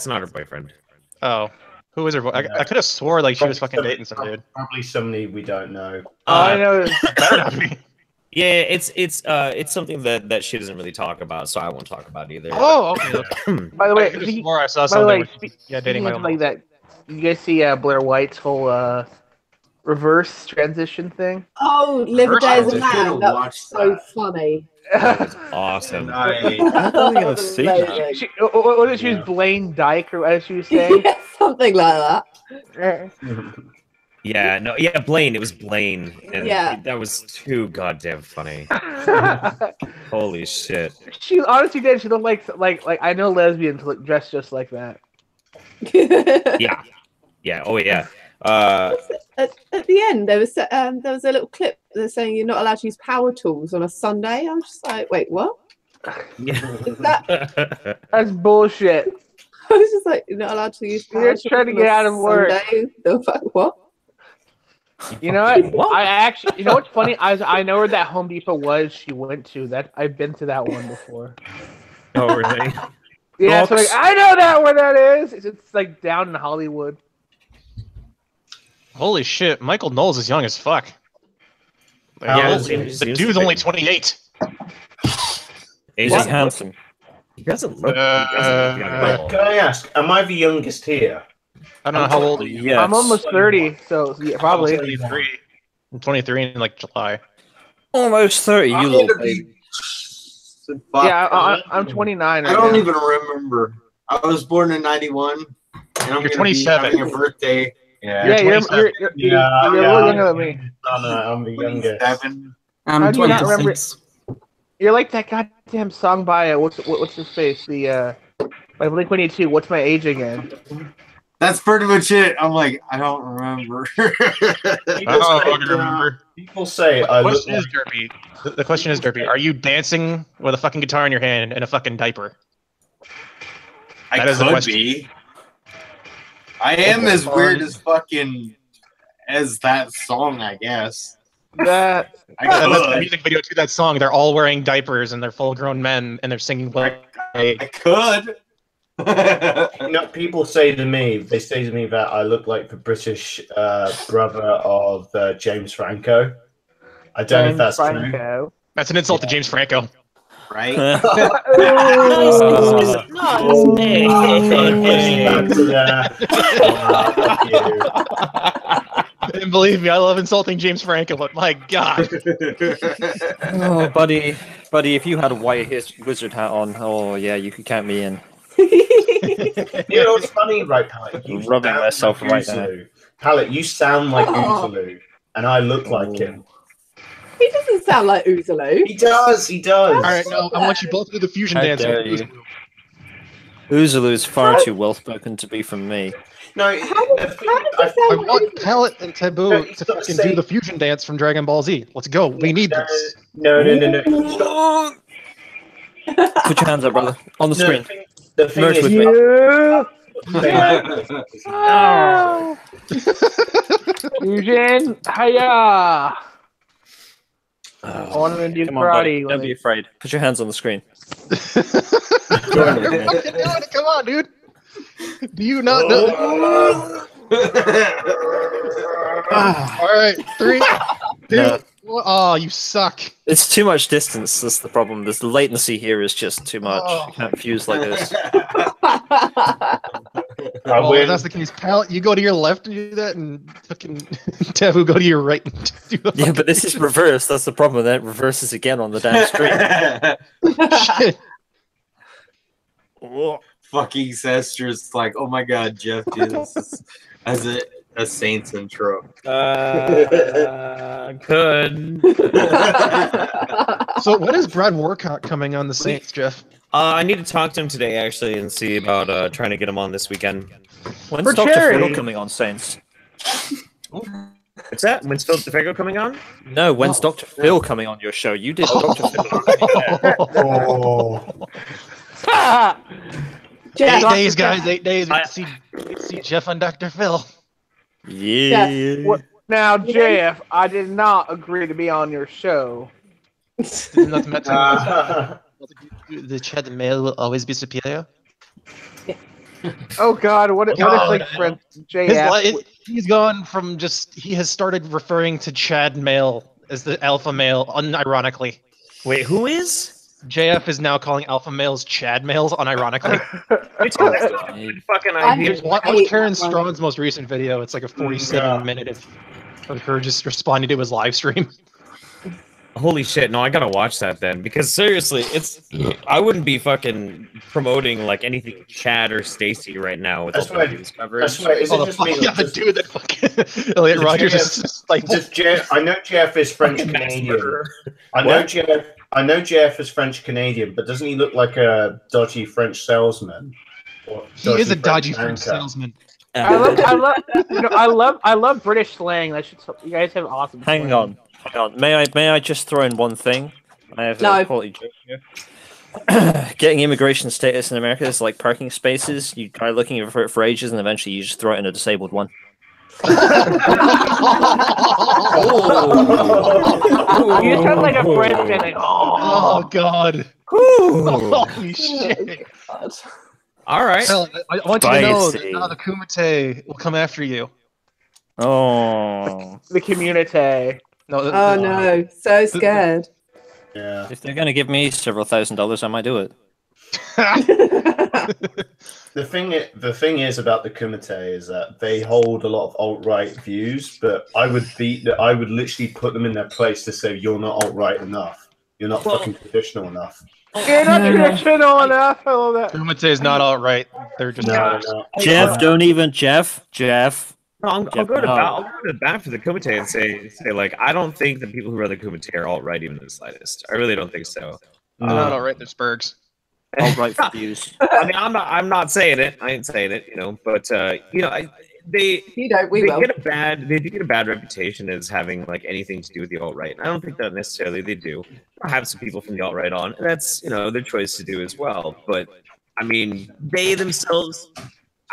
not her boyfriend. Oh. Who is her? I could have swore like she was fucking dating some dude. Probably somebody we don't know. I know. Better not be. Yeah, it's something that she doesn't really talk about, so I won't talk about it either. Oh, okay. By the way, I swore I saw something. Dating my own like that. You guys see Blair White's whole reverse transition thing? Oh, Live a Day as a Man. That was so funny. Awesome. Nice. What did she use? Blaine Dyke, or as she was saying? Yeah, something like that. Yeah, no, yeah, Blaine. It was Blaine, and Yeah. that was too goddamn funny. Holy shit! She honestly did. She looked like I know lesbians look dressed just like that. Yeah, yeah, oh yeah. At the end, there was a little clip that was saying you're not allowed to use power tools on a Sunday. I'm just like, wait, what? Is that? That's bullshit. I was just like, you're not allowed to use power You're tools trying to on get a out of work. Sunday? The fuck, what? You know what? I actually, you know what's funny? I know where that Home Depot was. She went to that. I've been to that one before. Oh really? Yeah, so like I know that where that is. It's like down in Hollywood. Holy shit, Michael Knowles is young as fuck. Yeah, the dude's only 28. He's handsome. He doesn't look. Can I ask? Am I the youngest here? I don't know how old are you. Yes. I'm almost 30, so yeah, probably. I'm 23 in like July. Almost 30, you little baby. Yeah, I'm 29. I don't even remember. I was born in '91, and I'm You're gonna be 27. having a birthday. Yeah, You're you're 27. you're a little younger than me. I'm the youngest. 27. How do you not remember? 26. You're like that goddamn song by what's his face? The by Blink-182. What's my age again? That's pretty much it. I'm like, I don't remember. People say I look like... Derpy. The question is, Derpy, are you dancing with a fucking guitar in your hand and a fucking diaper? I could be. I am as weird as fucking as that song, I guess. That that's the music video to that song. They're all wearing diapers and they're full-grown men and they're singing. I could. People say to me, that I look like the British brother of James Franco. I don't know if that's true. That's an insult to James Franco. Right? And believe me, I love insulting James Franco, but my God. Oh, buddy, if you had a white wizard hat on, oh yeah, you could count me in. You know what's funny, right, Pallet? I'm rubbing myself right now. Pallet, you sound like Oozaloo, and I look like him. He doesn't sound like Oozaloo. He does. All right, now I want you both to do the fusion dance. Oozaloo's far too well spoken to be from me. No, I want Pallet and Taboo to fucking do the fusion dance from Dragon Ball Z. Let's go. We need this. No. Put your hands up, brother. On the screen. The thing Merge is, with me. Fusion, hiya! I want to do Come on, karate. buddy. Don't be afraid. Put your hands on the screen. Come on, dude. Do you not know? All right, 3, 2. No. Oh, you suck. It's too much distance. That's the problem. The latency here is just too much. You can't fuse like this. Well, if that's the case, Pallet, you go to your left and do that, and fucking Taboo go to your right and do the Yeah, but this is reverse. That's the problem. That reverses again on the damn screen. Shit. Fucking Sester's like, oh my God, Jeff did this as a Saints intro. Could. So when is Brad Warcock coming on the Saints, Jeff? I need to talk to him today, actually, and see about trying to get him on this weekend. When's Dr. Phil coming on, Saints? What's that? When's Phil DeFego coming on? No, when's Dr. Phil coming on your show? You did Dr. Phil. Jeff, 8 days, guys. 8 days. We see Jeff on Dr. Phil. Yeah. Now, Jeff, I did not agree to be on your show. The Chad male will always be superior. Oh God, what if like French JF? He's gone from he has started referring to Chad male as the alpha male unironically. Wait, who is? JF is now calling alpha males Chad males unironically. Fucking idea. Watch Karen Strawn's most recent video. It's like a 47-minute of her just responding to his live stream. Holy shit! No, I gotta watch that then, because seriously, I wouldn't be fucking promoting like anything Chad or Stacy right now with all the news coverage. That's right. The dude that fucking Elliot Rogers is just like. I know Jeff is French Canadian. I know Jeff is French Canadian, but doesn't he look like a dodgy French salesman? He is a dodgy French salesman. I love British slang. You guys have awesome. Hang on. May I just throw in one thing? I have a quality joke here. Getting immigration status in America is like parking spaces. You try looking for it for ages, and eventually you just throw it in a disabled one. You sound like a Frenchman. Like, oh God! Holy shit! All right. Well, I want you to know that now the Kumite will come after you. Oh. The community. No, so scared. Yeah. If they're going to give me several $1,000s, I might do it. The thing is about the Kumite is that they hold a lot of alt-right views, but I would literally put them in their place to say you're not alt-right enough. You're not fucking traditional enough. Get up your chin on asshole. That Kumite is not all right. They're just not. Jeff, don't even Jeff. No, I'll go to bat for the Kumite and say like I don't think the people who run the Kumite are alt-right even in the slightest. I really don't think so. They're not all right. They're Spurgs. Alt-right for views. I mean, I'm not saying it. I ain't saying it. But they get a bad reputation as having like anything to do with the alt-right. I don't think that necessarily they do. I have some people from the alt-right on, and that's their choice to do as well. But I mean, they themselves,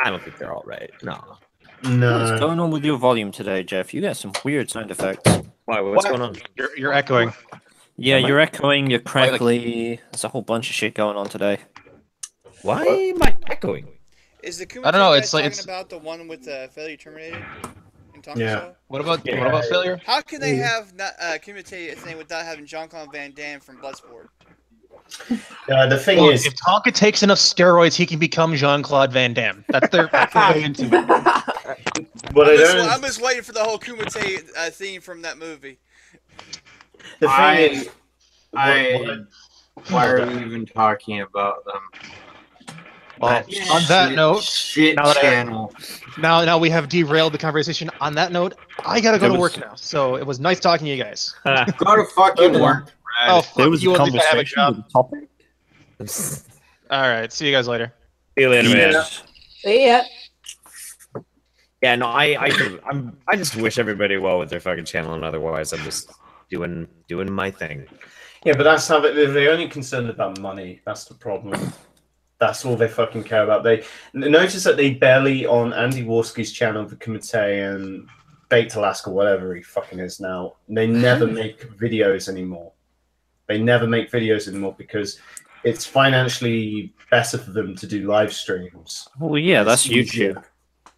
I don't think they're alt-right. No. What's going on with your volume today, Jeff? You got some weird sound effects. Why? What's going on? You're echoing. Yeah, you're echoing. You're crackly. There's a whole bunch of shit going on today. Why am I echoing? Is the Kumite I don't know. guy It's like talking about the one with failure terminated? Yeah. What about failure? How can they have Kumite thing without having Jean-Claude Van Damme from Bloodsport? The thing is, if Tonka takes enough steroids, he can become Jean-Claude Van Damme. That's their way into it. I'm just waiting for the whole Kumite theme from that movie. The thing is, why are we even talking about them? Well, on that note, channel. Now we have derailed the conversation. On that note, I gotta go to work now. So it was nice talking to you guys. Go to fucking work. Oh, fuck there was you, a at least I have a conversation job. with the topic. All right, see you guys later. See you later, man. See ya. Yeah, no, I just wish everybody well with their fucking channel, and otherwise I'm just doing my thing. Yeah, but that's how they're only concerned about money. That's the problem. That's all they fucking care about. They notice that they barely on Andy Warski's channel, the Kumite and Baked Alaska, whatever he fucking is now. They never make videos anymore. They never make videos anymore because it's financially better for them to do live streams. Well, yeah, that's YouTube.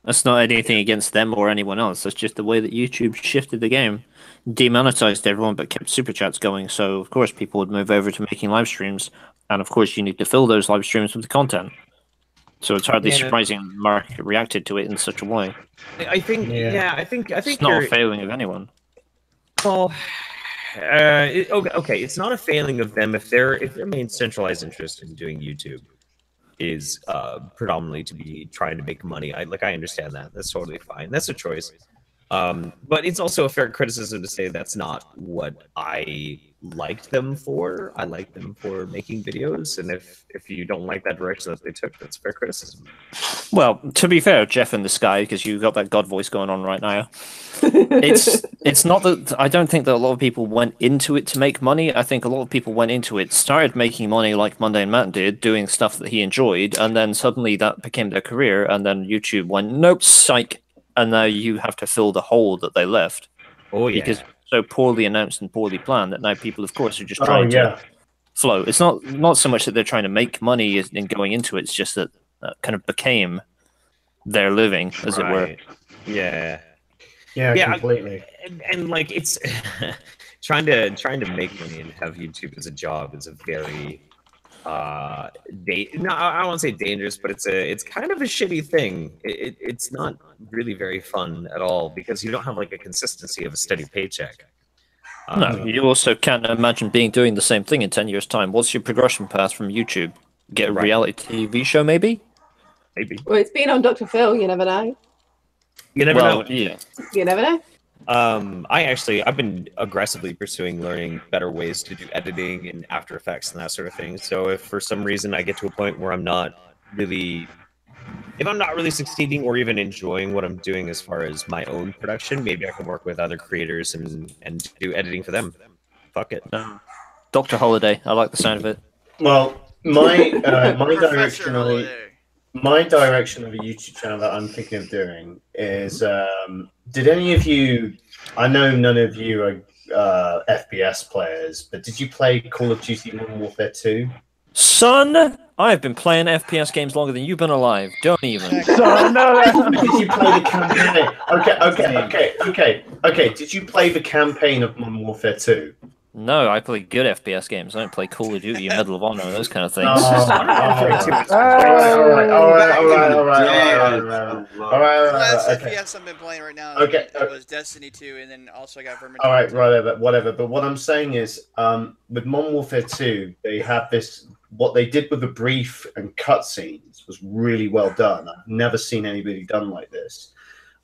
That's not anything against them or anyone else. That's just the way that YouTube shifted the game. Demonetized everyone but kept super chats going. So, of course, people would move over to making live streams. And, of course, you need to fill those live streams with content. So it's hardly surprising the market reacted to it in such a way. I think it's not a failing of anyone. Well, okay, it's not a failing of them if their main centralized interest in doing YouTube is predominantly to be trying to make money. I understand that. That's totally fine. That's a choice. But it's also a fair criticism to say that's not what I liked them for. I like them for making videos, and if you don't like that direction that they took, that's fair criticism. Well, to be fair, Jeff in the sky, because you got that God voice going on right now. It's not that I don't think that a lot of people went into it to make money. I think a lot of people went into it, started making money like Mundane Matt did, doing stuff that he enjoyed, and then suddenly that became their career, and then YouTube went, nope, psych, and now you have to fill the hole that they left. Oh yeah. Because so poorly announced and poorly planned that now people, of course, are just trying to flow. It's not so much that they're trying to make money in going into it. It's just that kind of became their living, as it were. Yeah. Yeah, completely. And like it's trying to make money and have YouTube as a job is a very I don't want to say dangerous, but it's kind of a shitty thing. It's not really very fun at all because you don't have like a consistency of a steady paycheck. No, you also can't imagine doing the same thing in 10 years' time. What's your progression path from YouTube? Get a reality TV show, maybe? Maybe. Well, it's been on Dr. Phil. You never know. You never know. Yeah. You never know. I've been aggressively pursuing learning better ways to do editing and After Effects and that sort of thing. So if for some reason I get to a point where I'm not really succeeding or even enjoying what I'm doing as far as my own production, maybe I can work with other creators and do editing for them. Fuck it. Dr. Holiday. I like the sound of it. Well, my direction of a YouTube channel that I'm thinking of doing is, did any of you, I know none of you are FPS players, but did you play Call of Duty Modern Warfare 2? Son, I've been playing FPS games longer than you've been alive. Don't even. Son, no. Did you play the campaign? Okay. Did you play the campaign of Modern Warfare 2? No, I play good FPS games. I don't play Call of Duty, Medal of Honor, those kind of things. Last Okay. FPS I've been playing right now Okay. was Destiny 2, and then also I got Vermintide. All right, whatever. But what I'm saying is, with Modern Warfare 2, they have this. What they did with the brief and cutscenes was really well done. I've never seen anybody done like this.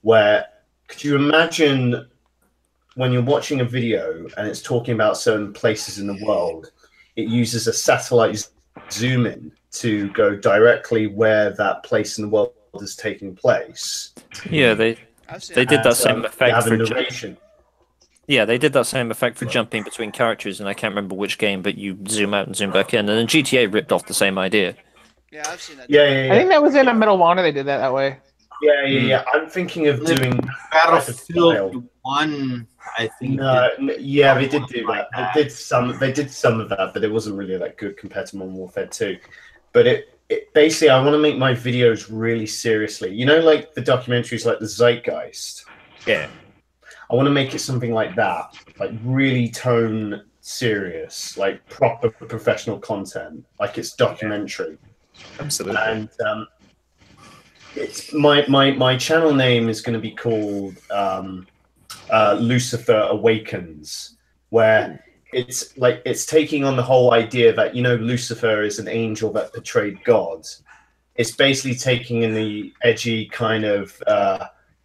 Where could you imagine when you're watching a video and it's talking about certain places in the world, it uses a satellite zoom in to go directly where that place in the world is taking place. Yeah, they did that same effect for narration. Yeah, they did that same effect for jumping between characters, and I can't remember which game, but you zoom out and zoom back in, and then GTA ripped off the same idea. Yeah, I've seen that. Yeah. I think that was in a Medal of Honor. They did that way. Yeah. I'm thinking of doing Battlefield 1. I think. Yeah, they did do that. They did some of that, but it wasn't really that good compared to Modern Warfare 2. But it basically, I want to make my videos really seriously. You know, like the documentaries, like the Zeitgeist. Yeah. I want to make it something like that, like really tone serious, like proper professional content, like it's documentary. Absolutely. And it's my channel name is going to be called Lucifer Awakens, where it's taking on the whole idea that, you know, Lucifer is an angel that portrayed God. It's basically taking in the edgy kind of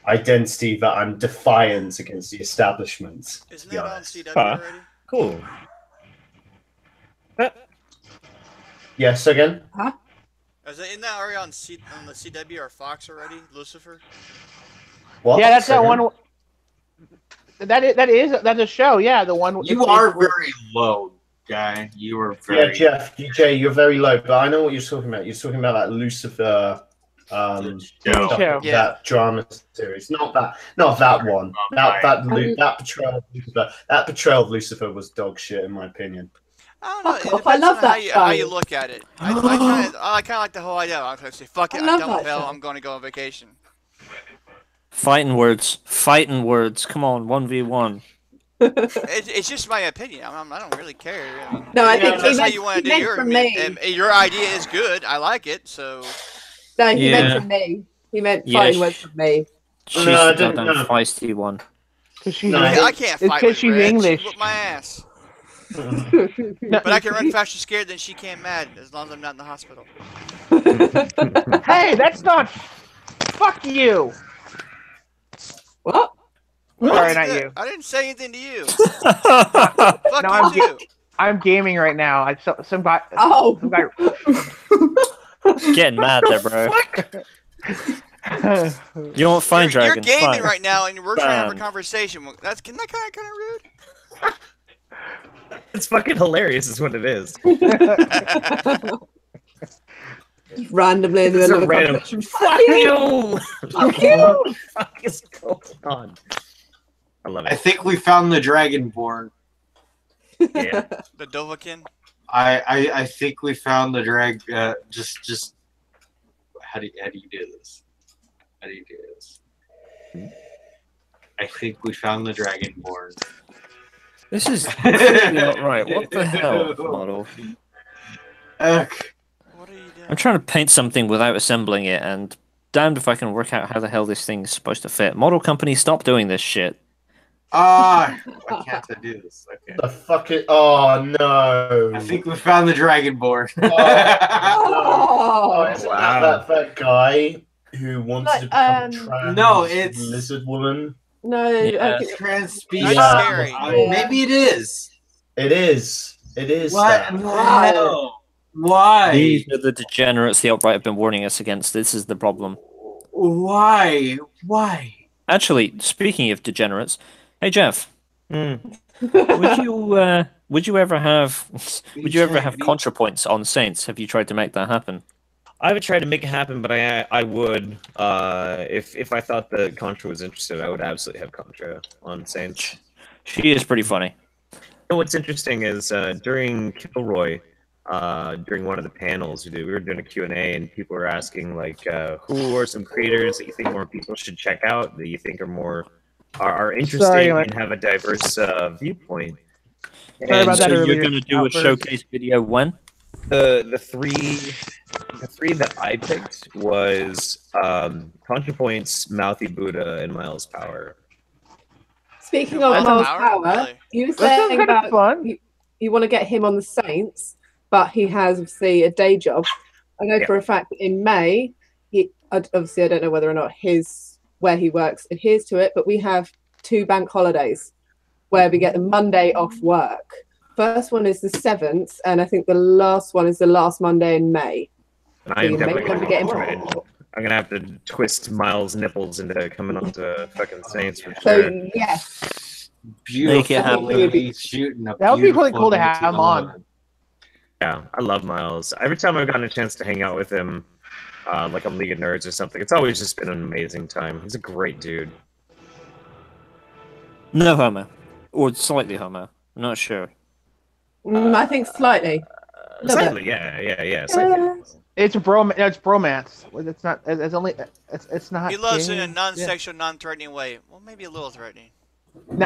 identity that I'm defiant against the establishment. Isn't that on CW already? Cool. Yes, again? Huh? Isn't that already on the CW or Fox already? Lucifer? What? Yeah, that's that one. That's a show. Yeah, the one. You are very low, guy. You are very. Yeah, Jeff, DJ, you're very low, but I know what you're talking about. You're talking about that Lucifer. That drama series, not that one. That portrayal of Lucifer was dog shit, in my opinion. I don't know. I love that how you look at it. I kind of like the whole idea. I'm going to say, fuck it, I'm done with hell. I'm going to go on vacation. Fighting words. Come on, 1v1. It's just my opinion. I don't really care. I mean, no, I think that's how you want to do your idea is good. I like it. So. No, he meant from me. He meant fighting words from me. She's the goddamn feisty one. I can't fight because she's English. She whipped my ass. But I can run faster scared than she can mad, as long as I'm not in the hospital. Hey, that's not. Fuck you. What? Sorry, not you. I didn't say anything to you. Fuck no, you too. I'm gaming right now. Some guy. Oh. Some guy. Getting mad there, bro. You don't find dragons. You're gaming right now, and we're trying to have a conversation. That's kind of rude. It's fucking hilarious, is what it is. Just randomly in the middle of a conversation. Fuck you! Fuck you! Fuck is going on? I love it. I think we found the Dragonborn. Yeah. The Dovahkiin. I think we found the drag. Just how do you do this? How do you do this? I think we found the Dragonborn. This is not right. What the hell, model? What are you doing? I'm trying to paint something without assembling it, and damned if I can work out how the hell this thing's supposed to fit. Model company, stop doing this shit. Why can't I do this? Okay. The fuck it! Oh no! I think we found the Dragonborn. Isn't that guy who wants to become trans? No, it's lizard woman. No, trans species. Maybe it is. It is. What? No. Why? These are the degenerates the alt-right have been warning us against. This is the problem. Why? Actually, speaking of degenerates, hey Jeff, would you ever have ContraPoints on Saints? Have you tried to make that happen? I haven't tried to make it happen, but I would. If I thought that Contra was interested, I would absolutely have Contra on Saints. She is pretty funny. You know what's interesting is during Kilroy, during one of the panels we were doing a Q&A, and people were asking like, who are some creators that you think more people should check out, that you think are interesting and have a diverse viewpoint. Sorry about that so earlier. you're going to do a showcase video when? The three that I picked was ContraPoints, Mouthy Buddha, and Miles Power. Speaking of Miles Power, really? you were saying about you want to get him on the Saints, but he has obviously a day job. I know for a fact that in May, obviously I don't know whether or not where he works adheres to it, but we have 2 bank holidays where we get the Monday off work. First one is the 7th, and I think the last one is the last Monday in May. And I am definitely I'm gonna have to twist Miles' nipples into coming on to fucking Saints for sure. So yes, Beautiful. Shooting a that would be really cool to have him on. Yeah, I love Miles. Every time I've gotten a chance to hang out with him, like on League of Nerds or something, it's always just been an amazing time. He's a great dude. No homo. Or slightly homo. I'm not sure. I think slightly. Slightly, yeah. Slightly. It's bromance. It's not. It's only. It's not. He loves it in a non-sexual, non-threatening way. Well, maybe a little threatening. No,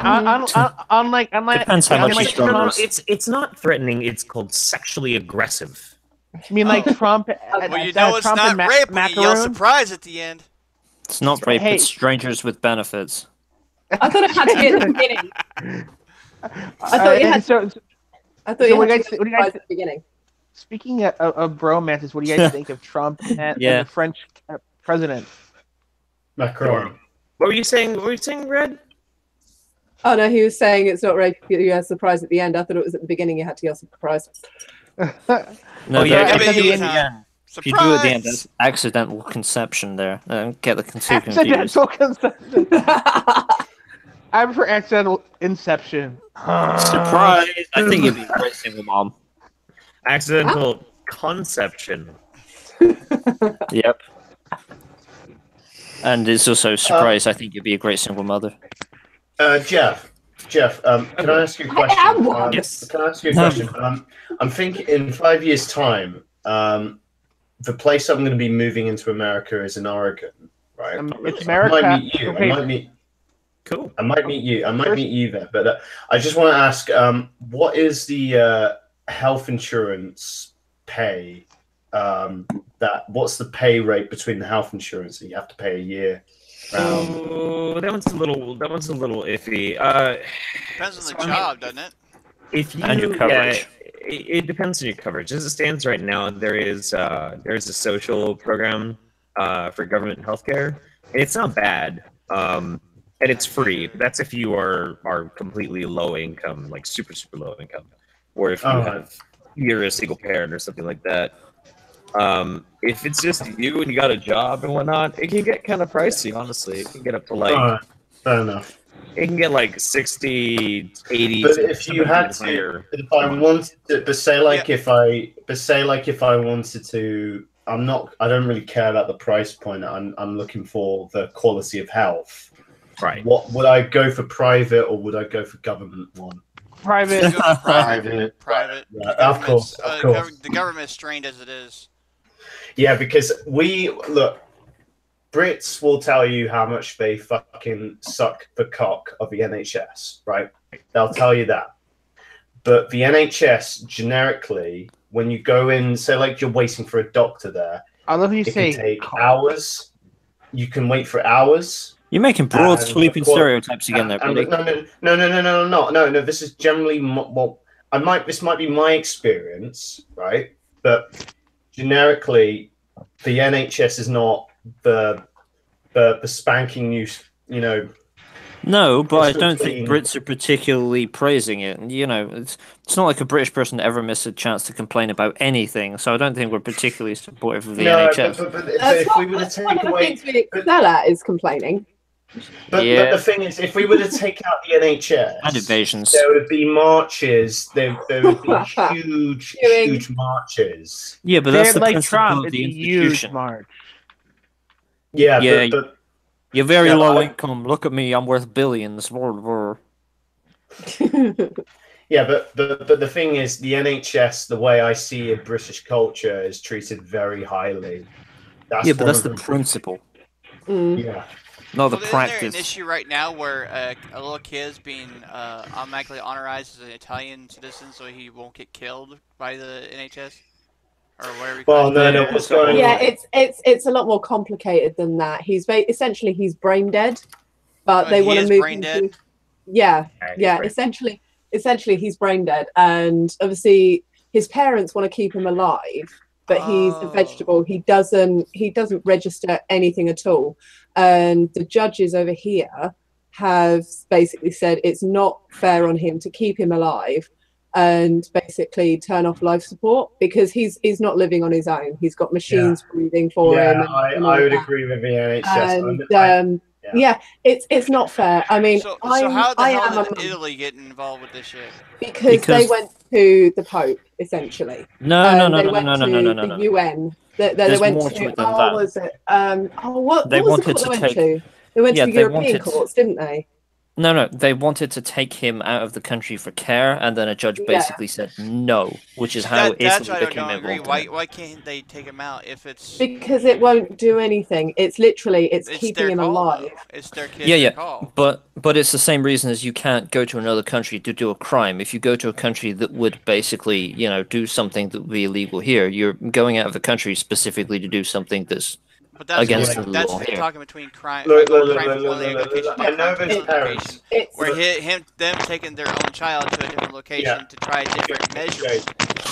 unlike depends how much he struggles. It's not threatening. It's called sexually aggressive. I mean, like Trump. Well, you know it's not rape when you yell surprise at the end. It's not rape. It's strangers with benefits. I thought it had to be at the beginning. I thought you had. I thought you had to be at the beginning. Speaking of bromances, what do you guys think of Trump and the French president? Macron. What were you saying? Red? Oh no, he was saying it's not rape. You had a surprise at the end. I thought it was at the beginning. You had to get a surprise. No, at the end. If you do it at the end, that's accidental conception there. Get the two confused. Accidental conception. I prefer accidental inception. Surprise! I think you'd be a great single mom. Accidental conception. Yep. And it's also surprise. I think you'd be a great single mother. Jeff, can I ask you a question? Yes. Can I ask you a question? I'm thinking in 5 years' time, the place I'm going to be moving into America is in Oregon, right? It's America. I might meet you. Cool. I might meet you there. But I just want to ask, what is the health insurance pay? What's the pay rate between the health insurance that you have to pay a year? Oh, that one's a little iffy. Depends on the job, doesn't it? And your coverage. It depends on your coverage. As it stands right now, there's a social program for government healthcare. It's not bad, and it's free. That's if you are completely low income, like super low income, or if you're a single parent or something like that. If it's just you and you got a job and whatnot, it can get kind of pricey, honestly. It can get up to like fair enough. It can get like 60, 80. But if you had to, if I wanted to, but say like if I wanted to, I don't really care about the price point. I'm looking for the quality of health. Right. What would I go for, private or would I go for government one? Private. Private. Yeah, of course. The government is strained as it is. Yeah, because Brits will tell you how much they fucking suck the cock of the NHS, right? They'll tell you that. But the NHS, generically, when you go in, say like you're waiting for a doctor there, I love you it say can take hours. You can wait for hours. You're making broad sweeping stereotypes again there, buddy. No. This is generally this might be my experience, right? But generically, the NHS is not the spanking new, No, but I don't think Brits are particularly praising it. It's not like a British person ever missed a chance to complain about anything, so I don't think we're particularly supportive of the NHS. But if we were to take away, we excel at is complaining. But the thing is, if we were to take out the NHS and invasions, there would be marches. There would be huge marches. Yeah, but that's the like principle Trump, of the it's a huge institution. march. Yeah, but you're very low income. Look at me, I'm worth billions. Yeah, but the thing is, the NHS, the way I see in British culture, is treated very highly. But that's the principle. Yeah. not the Isn't practice. there an issue right now where a little kid's being automatically honorized as an Italian citizen so he won't get killed by the NHS? Or whatever you call no, what's going on? Yeah, it's a lot more complicated than that. Essentially he's brain dead, but they want to move him to. Yeah. Essentially he's brain dead, and obviously his parents want to keep him alive, but he's a vegetable. He doesn't register anything at all, and the judges over here have basically said it's not fair on him to keep him alive and basically turn off life support because he's not living on his own. He's got machines breathing for him. I would agree with the NHS. It's not fair. I mean, so how the hell did Italy get involved with this shit? Because they went to the Pope, essentially. No. The UN. They went to. Was it? What was the court they went to? They went to the European courts, didn't they? No, they wanted to take him out of the country for care, and then a judge basically said no, which is how Italy became involved. Why can't they take him out if it's... Because it won't do anything. It's literally, it's keeping him alive. It's their kid's call. But it's the same reason as you can't go to another country to do a crime. If you go to a country that would basically, do something that would be illegal here, you're going out of the country specifically to do something that's against the law here. Talking between crime. I know there's parents. Where them taking their own child to a different location to try a different measure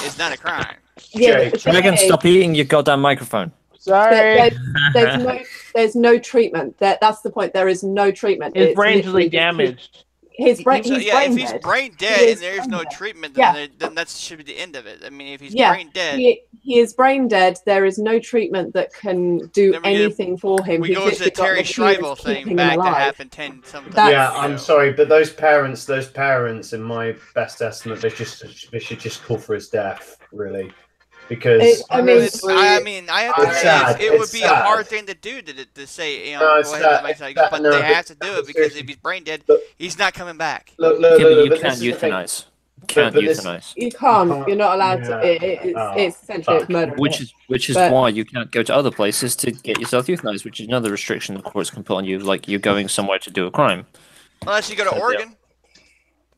is not a crime. Megan, stop eating your goddamn microphone. Sorry. There's no treatment. That's the point. There is no treatment. His brain's really damaged. If he's brain dead and there's no treatment, then that should be the end of it. I mean, if he's brain dead, he is brain dead. There is no treatment that can do anything for him. We go to the Terry Schreiber thing back that happened 10 something. I'm sorry, but those parents, in my best estimate, they should just call for his death, really. Because I have to say, it would be a hard thing to do to say, go ahead, but they have to do it because if he's brain dead, he's not coming back. You can't euthanize. You can't. You're not allowed to. It's essentially it's murder. Which is why you can't go to other places to get yourself euthanized, which is another restriction the courts can put on you, like you're going somewhere to do a crime. Unless you go to Oregon,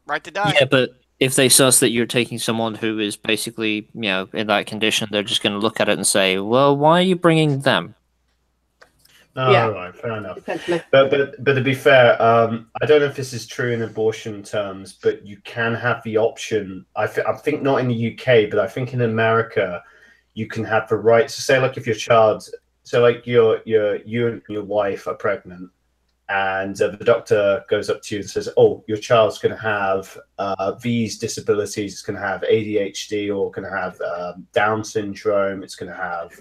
right to die. Yeah, but if they suss that you're taking someone who is basically, in that condition, they're just going to look at it and say, well, why are you bringing them? All right, fair enough. But to be fair, I don't know if this is true in abortion terms, but you can have the option. I think not in the UK, but I think in America, you can have the right. So say like if your child, you and your wife are pregnant, and the doctor goes up to you and says, oh, your child's going to have these disabilities. It's going to have ADHD or going to have Down syndrome. It's going to have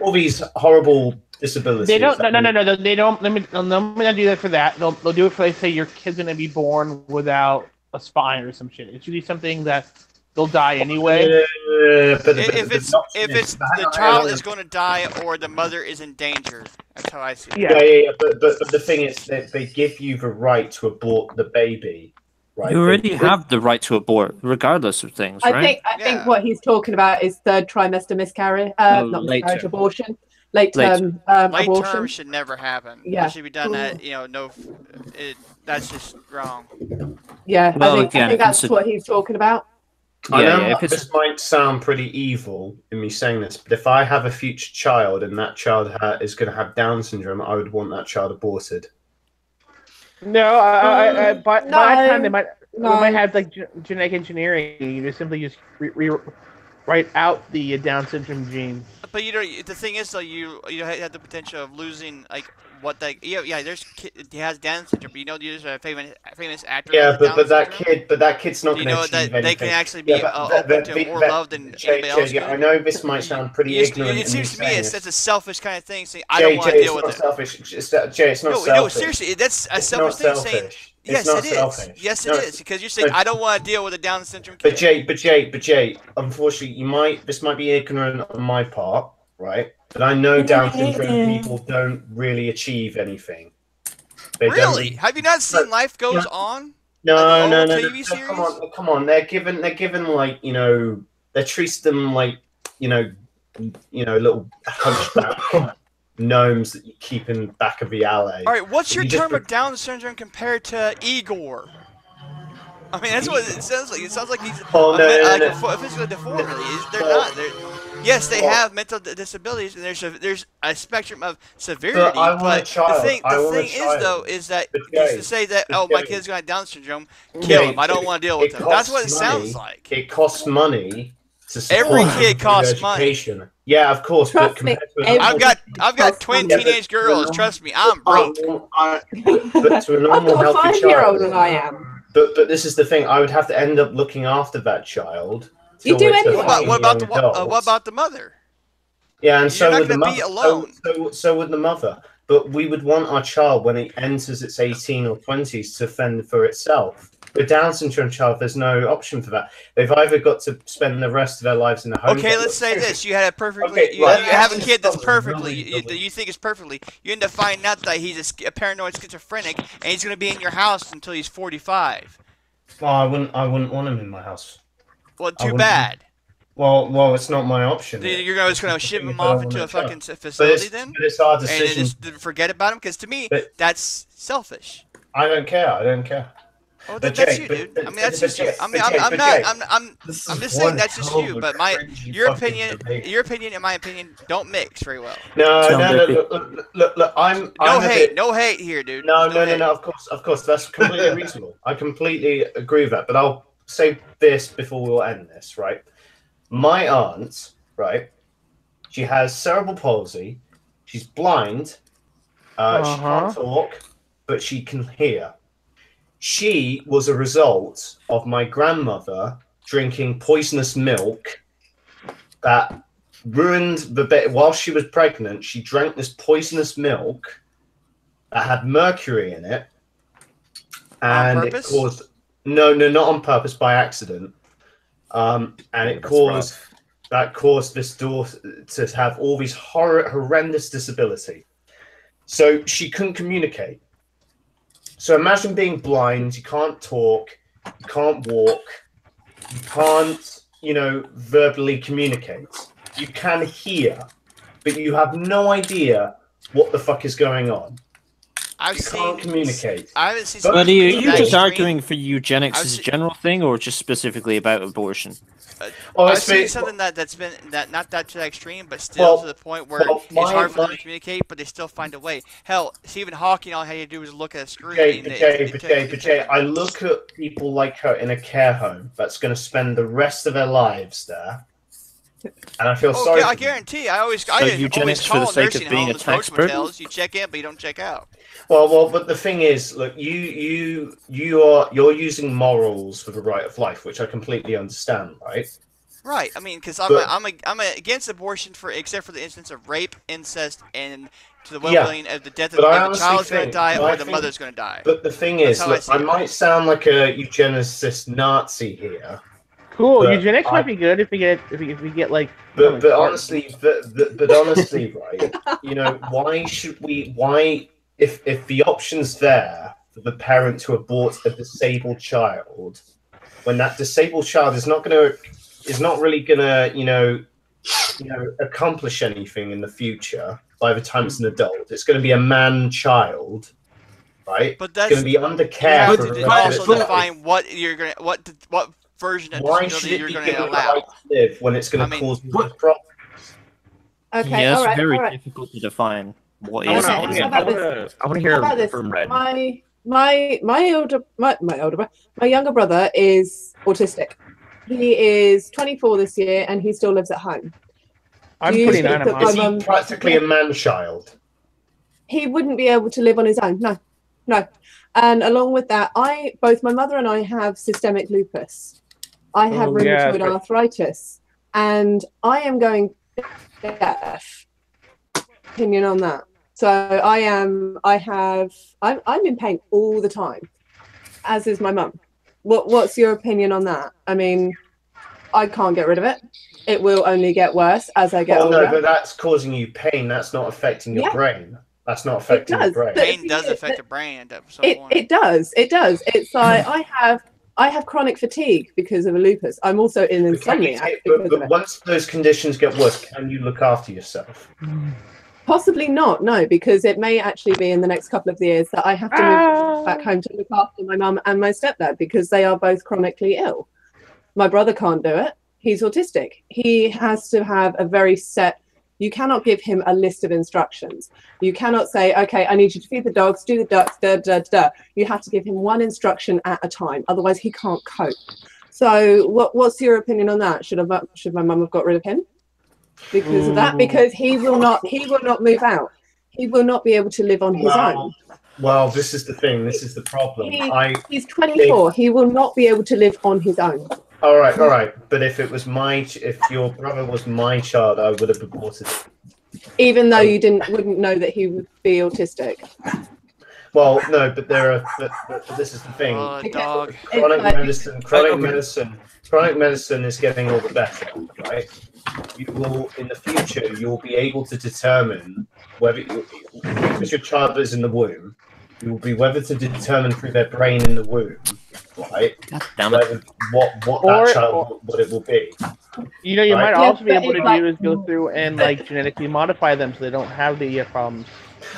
all these horrible disabilities. They don't. No. They don't. Let me not do that for that. They'll do it for, like, say your kid's going to be born without a spine or some shit. It's usually something that they'll die anyway. If it's the child is going to die or the mother is in danger, that's how I see it. Yeah. But the thing is, they give you the right to abort the baby. Right? You already have the right to abort, regardless of things, right? I think what he's talking about is third trimester miscarriage, not miscarriage, abortion. Late term abortion should never happen. Yeah, it should be done at that's just wrong. Yeah, I think that's what he's talking about. I know this might sound pretty evil in me saying this, but if I have a future child and that child is going to have Down syndrome, I would want that child aborted. No, by that time they might have like genetic engineering. You just simply write out the Down syndrome gene. But the thing is though, you have the potential of losing like what he has Down syndrome. But there's a famous actor. Yeah, but that kid's not going to achieve anything. They can actually be open to more love than anybody else. I know this might sound pretty ignorant. It seems to me it's a selfish kind of thing. Saying I don't want to deal with it. It's not selfish. No, seriously, that's a selfish thing. Saying yes, it is. Yes, it is because you're saying I don't want to deal with a Down syndrome kid. But Jay, unfortunately, this might be ignorant on my part, right? But I know Down syndrome people don't really achieve anything. Really? Have you not seen Life Goes On? No. TV series? Come on. They're given like they treat them like little hunchback gnomes that you keep in the back of the alley. All right, what's your You just term of Down syndrome compared to Igor? I mean, that's what it sounds like. It sounds like he's a physical deformity. They're not. Yes, they have mental disabilities, and there's a spectrum of severity. But the thing is, though, is that just to say that my kid's gonna have Down syndrome, kill him. I don't want to deal with him. That's what it sounds like. It costs money to support every kid costs money. Yeah, of course. Trust me, I've got twin teenage girls. Trust me, I'm broke. But to a normal I've got a healthy 5-year-old child, and I am. But this is the thing. I would have to end up looking after that child. You do anyway. What about the mother? Yeah, and so would the be mother. alone. So would the mother. But we would want our child, when it enters its 18 or 20s, to fend for itself. With Down syndrome child, there's no option for that. They've either got to spend the rest of their lives in a home. Okay, let's say this: you had a perfectly, you have a kid that's perfectly, you think is perfectly. You end up finding out that he's a paranoid schizophrenic, and he's going to be in your house until he's 45. Well, I wouldn't want him in my house. Well, too bad. Well, it's not my option. You're just going to ship him off into a fucking facility then? But it's our decision. And just forget about him? Because to me, that's selfish. I don't care. Oh, that's you, dude. I mean, that's just you. I mean, I'm just saying that's just you. But your opinion and my opinion don't mix very well. No. Look. No hate here, dude. No. Of course, that's completely reasonable. I completely agree with that. But I'll say this before we'll end this, right? My aunt, right? She has cerebral palsy. She's blind. She can't talk, but she can hear. She was a result of my grandmother drinking poisonous milk that ruined the bit. While she was pregnant, she drank this poisonous milk that had mercury in it. And on purpose? It caused... No, not on purpose, by accident. And it caused this daughter to have all these horrendous disability. So she couldn't communicate. So imagine being blind, you can't talk, you can't walk, you can't, verbally communicate. You can hear, but you have no idea what the fuck is going on. You can't communicate. I haven't seen. But are you just arguing for eugenics as a general thing, or just specifically about abortion? I've seen something that's been not that to the extreme, but still to the point where it's hard for them to communicate, but they still find a way. Hell, Stephen Hawking, all he had to do was look at a screen. Jay, I look at people like her in a care home that's going to spend the rest of their lives there, and I feel sorry. I guarantee. I always call nursing homes, roach motels. You check in, but you don't check out. Well, but the thing is, look, you're using morals for the right of life, which I completely understand, right? Right. I mean, because I'm against abortion except for the instance of rape, incest, and to the well-being of the death of the child's going to die or the mother's going to die. But the thing is, look, I might sound like a eugenicist Nazi here. Cool. Eugenics might be good if we get like. But honestly, right? Why should we? Why? If the option's there for the parent to abort a disabled child, when that disabled child is not really gonna accomplish anything in the future by the time it's an adult, it's going to be a man child, right? But that's going to be under care. You have to also define what version of disability you're going to allow. Right to live when it's going to cause problems. Okay, yeah, it's very difficult to define. What is I want to hear from Red. My younger brother is autistic. He is 24 this year, and he still lives at home. I'm 29. Is he practically a man-child? He wouldn't be able to live on his own. No. And along with that, both my mother and I have systemic lupus. I have rheumatoid arthritis, and I am going deaf. Opinion on that. So I'm in pain all the time, as is my mum. What's your opinion on that? I mean, I can't get rid of it. It will only get worse as I get older. No, but that's causing you pain. That's not affecting your brain. That's not affecting your brain. Pain does affect the brain. It does. It's like I have chronic fatigue because of a lupus. I'm also in insomnia. But once those conditions get worse, can you look after yourself? Possibly not, no, because it may actually be in the next couple of years that I have to move back home to look after my mum and my stepdad because they are both chronically ill. My brother can't do it. He's autistic. He has to have a very set, you cannot give him a list of instructions. You cannot say, okay, I need you to feed the dogs, do the ducks, da, da, da. You have to give him one instruction at a time. Otherwise, he can't cope. So what's your opinion on that? Should my mum have got rid of him? Because of that, because he will not move out. He will not be able to live on his own. Well, this is the thing. This is the problem. He's 24. He will not be able to live on his own. All right. But if your brother was my child, I would have aborted him. Even though you wouldn't know that he would be autistic. Well, no, but this is the thing. Dog. Chronic medicine is getting all the better, right? You will, in the future, you'll be able to determine whether, because your child is in the womb, you will be able to determine through their brain in the womb, right? What it will be. You know, you might also be able to do is go through and like genetically modify them so they don't have the problems.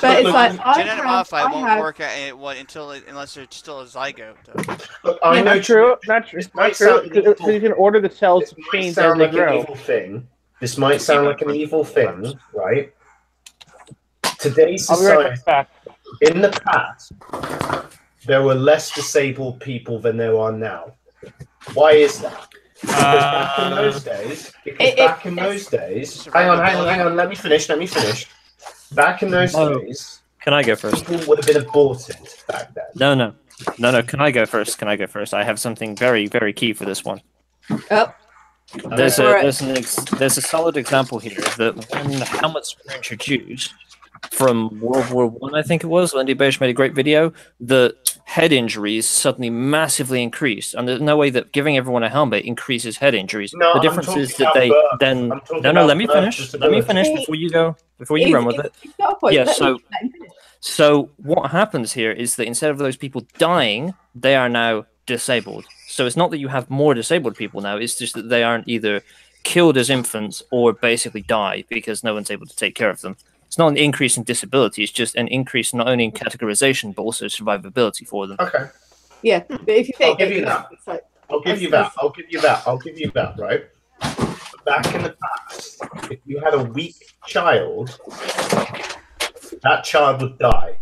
But it's like genetic modify won't work unless they're still a zygote. Look, I know not true. Because you can order the cells to change as they grow. This might sound like an evil thing, right? Today's society, in the past, there were less disabled people than there are now. Why is that? Because back in those days, hang on, let me finish. Back in those days, can I go first? People would have been aborted back then. No. Can I go first? I have something very, very key for this one. Oh. There's a solid example here that when helmets were introduced from World War I think it was, Lindy Beige made a great video, the head injuries suddenly massively increased, and there's no way that giving everyone a helmet increases head injuries. No, the difference is that they then let me finish before you run with it. Yeah, so what happens here is that instead of those people dying, they are now disabled. So it's not that you have more disabled people now, it's just that they aren't either killed as infants or basically die because no one's able to take care of them. It's not an increase in disability, it's just an increase not only in categorization but also survivability for them. Okay. Yeah, but if you think I'll give you that, right? Back in the past, if you had a weak child, that child would die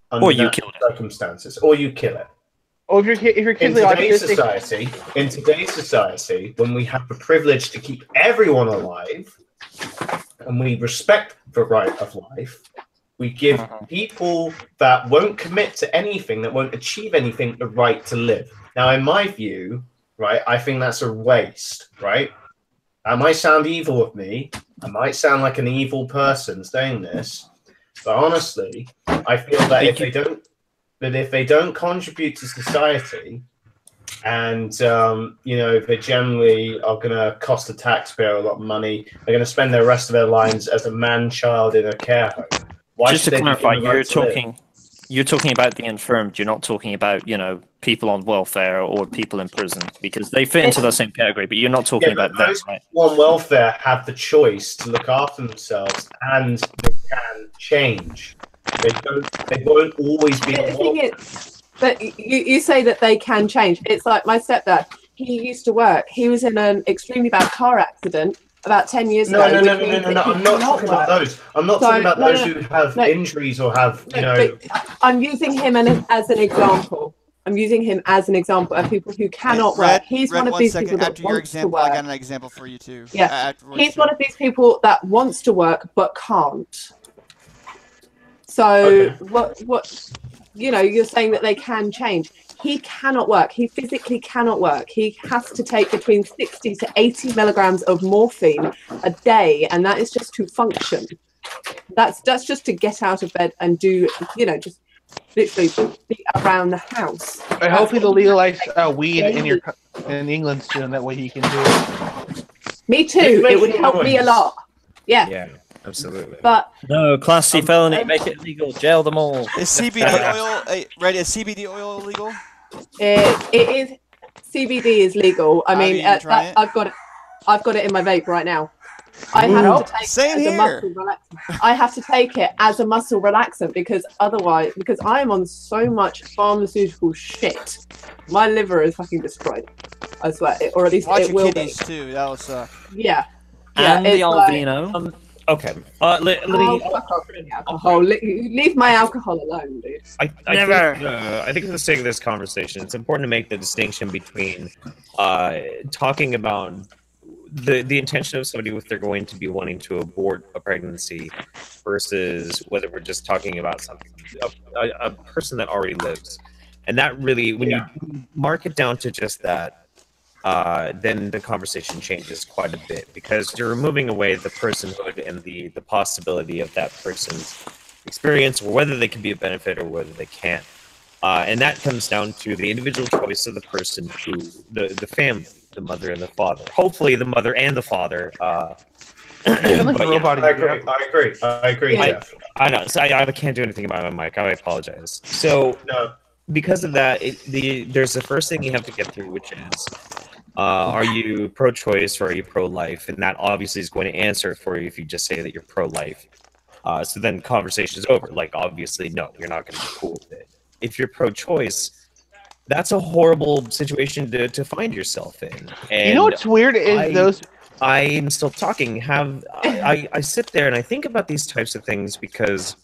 under circumstances, or you kill it. Or if your kid's in today's society, when we have the privilege to keep everyone alive, and we respect the right of life, we give people that won't commit to anything, that won't achieve anything, the right to live. Now, in my view, right, I think that's a waste, right? That might sound evil of me. I might sound like an evil person saying this, but honestly, I feel that if they don't contribute to society, and they generally are going to cost the taxpayer a lot of money, they're going to spend the rest of their lives as a man-child in a care home. Just to clarify, you're talking about the infirmed. You're not talking about people on welfare or people in prison, because they fit into the same category. But you're not talking about that. Those people on welfare have the choice to look after themselves, and they can change. They won't always be. The thing is, but you say that they can change. It's like my stepdad. He used to work. He was in an extremely bad car accident about 10 years ago. No. I'm not talking about those. I'm not talking about those who have injuries or have, I'm using him as an example. I'm using him as an example of people who cannot work. He's one of these people that wants to work. I got an example for you too. Yeah, he's one of these people that wants to work but can't. So what you're saying that they can change. He cannot work. He physically cannot work. He has to take between 60 to 80 milligrams of morphine a day, and that is just to function. That's just to get out of bed and do, just literally be around the house. I hope he'll legalize weed in England soon. That way he can do it. Me too. It would help me a lot. Yeah. Yeah. Absolutely. But no, Class C felony, make it illegal, jail them all. Is CBD oil Is CBD oil legal? It is. CBD is legal. I mean, I've got it in my vape right now. I have to take Same it as here. a muscle relaxant. I have to take it as a muscle relaxant because otherwise, because I am on so much pharmaceutical shit, my liver is fucking destroyed. I swear, or at least Watch it your will kidneys be. too. That was Yeah. And the it's like, Alvino. Okay. Let me. Fuck off with the alcohol. Leave my alcohol alone, dude. I think for the sake of this conversation, it's important to make the distinction between talking about the intention of somebody if they're going to be wanting to abort a pregnancy versus whether we're just talking about something a person that already lives. And that really, when you mark it down to just that, then the conversation changes quite a bit because you're removing away the personhood and the possibility of that person's experience, or whether they can be a benefit or whether they can't. And that comes down to the individual choice of the person who, the family, the mother and the father. Hopefully, the mother and the father. Like robot. I agree. I Jeff. know. So I can't do anything about my mic. I apologize. So No. Because of that, there's the first thing you have to get through, which is, are you pro-choice or are you pro-life? And that obviously is going to answer for you if you just say that you're pro-life. So then conversation's over. Like, obviously, no, you're not going to be cool with it. If you're pro-choice, that's a horrible situation to find yourself in. And you know what's weird is I'm still talking. I sit there and I think about these types of things because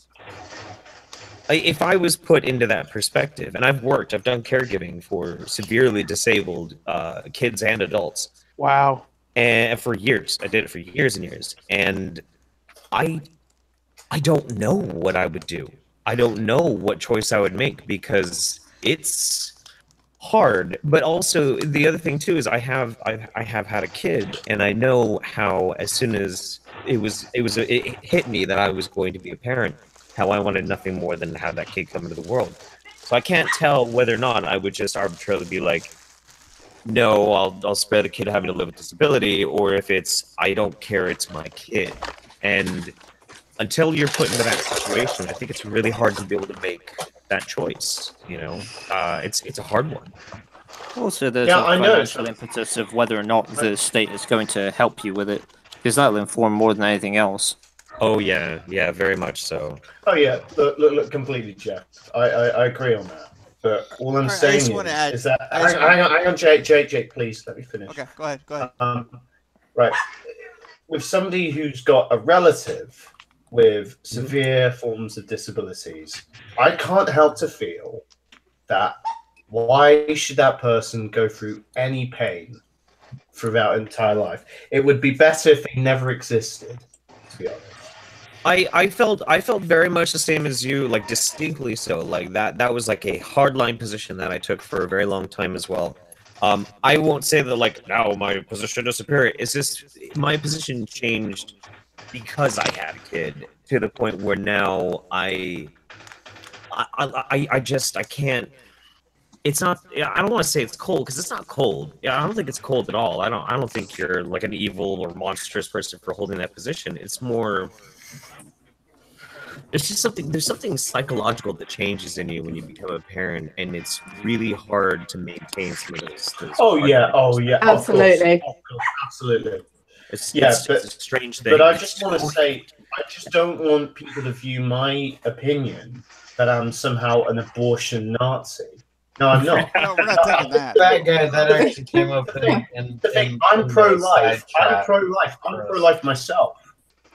if I was put into that perspective, and I've done caregiving for severely disabled kids and adults. Wow. And for years, I did it for years and years, and I don't know what I would do. I don't know what choice I would make because it's hard. But also the other thing too is I have had a kid, and I know how as soon as it hit me that I was going to be a parent, how I wanted nothing more than to have that kid come into the world. So I can't tell whether or not I would just arbitrarily be like, no, I'll spare the kid having to live with disability, or if it's, I don't care, it's my kid. And until you're put into that situation, I think it's really hard to be able to make that choice. You know, it's a hard one. Also, there's a financial impetus of whether or not the state is going to help you with it, because that'll inform more than anything else. Oh yeah, very much so. Oh yeah, look, completely, Jeff. I agree on that. But all I'm saying is that hang on, Jake, please let me finish. Okay, go ahead. Right, with somebody who's got a relative with severe forms of disabilities, I can't help to feel that why should that person go through any pain throughout entire life? It would be better if they never existed, to be honest. I felt very much the same as you, like distinctly so. Like that was like a hardline position that I took for a very long time as well. I won't say that like now my position is superior. It's just my position changed because I had a kid to the point where now I can't. It's not. I don't want to say it's cold because it's not cold. Yeah, I don't think it's cold at all. I don't think you're like an evil or monstrous person for holding that position. It's more. There's just something. There's something psychological that changes in you when you become a parent, and it's really hard to maintain some of those. Oh yeah, absolutely, of course, absolutely. It's but, a strange thing. But I just want to say, I just don't want people to view my opinion that I'm somehow an abortion Nazi. No, I'm not. No, we're not taking that. That guy that actually came up in I'm pro-life. I'm pro-life. I'm pro-life myself.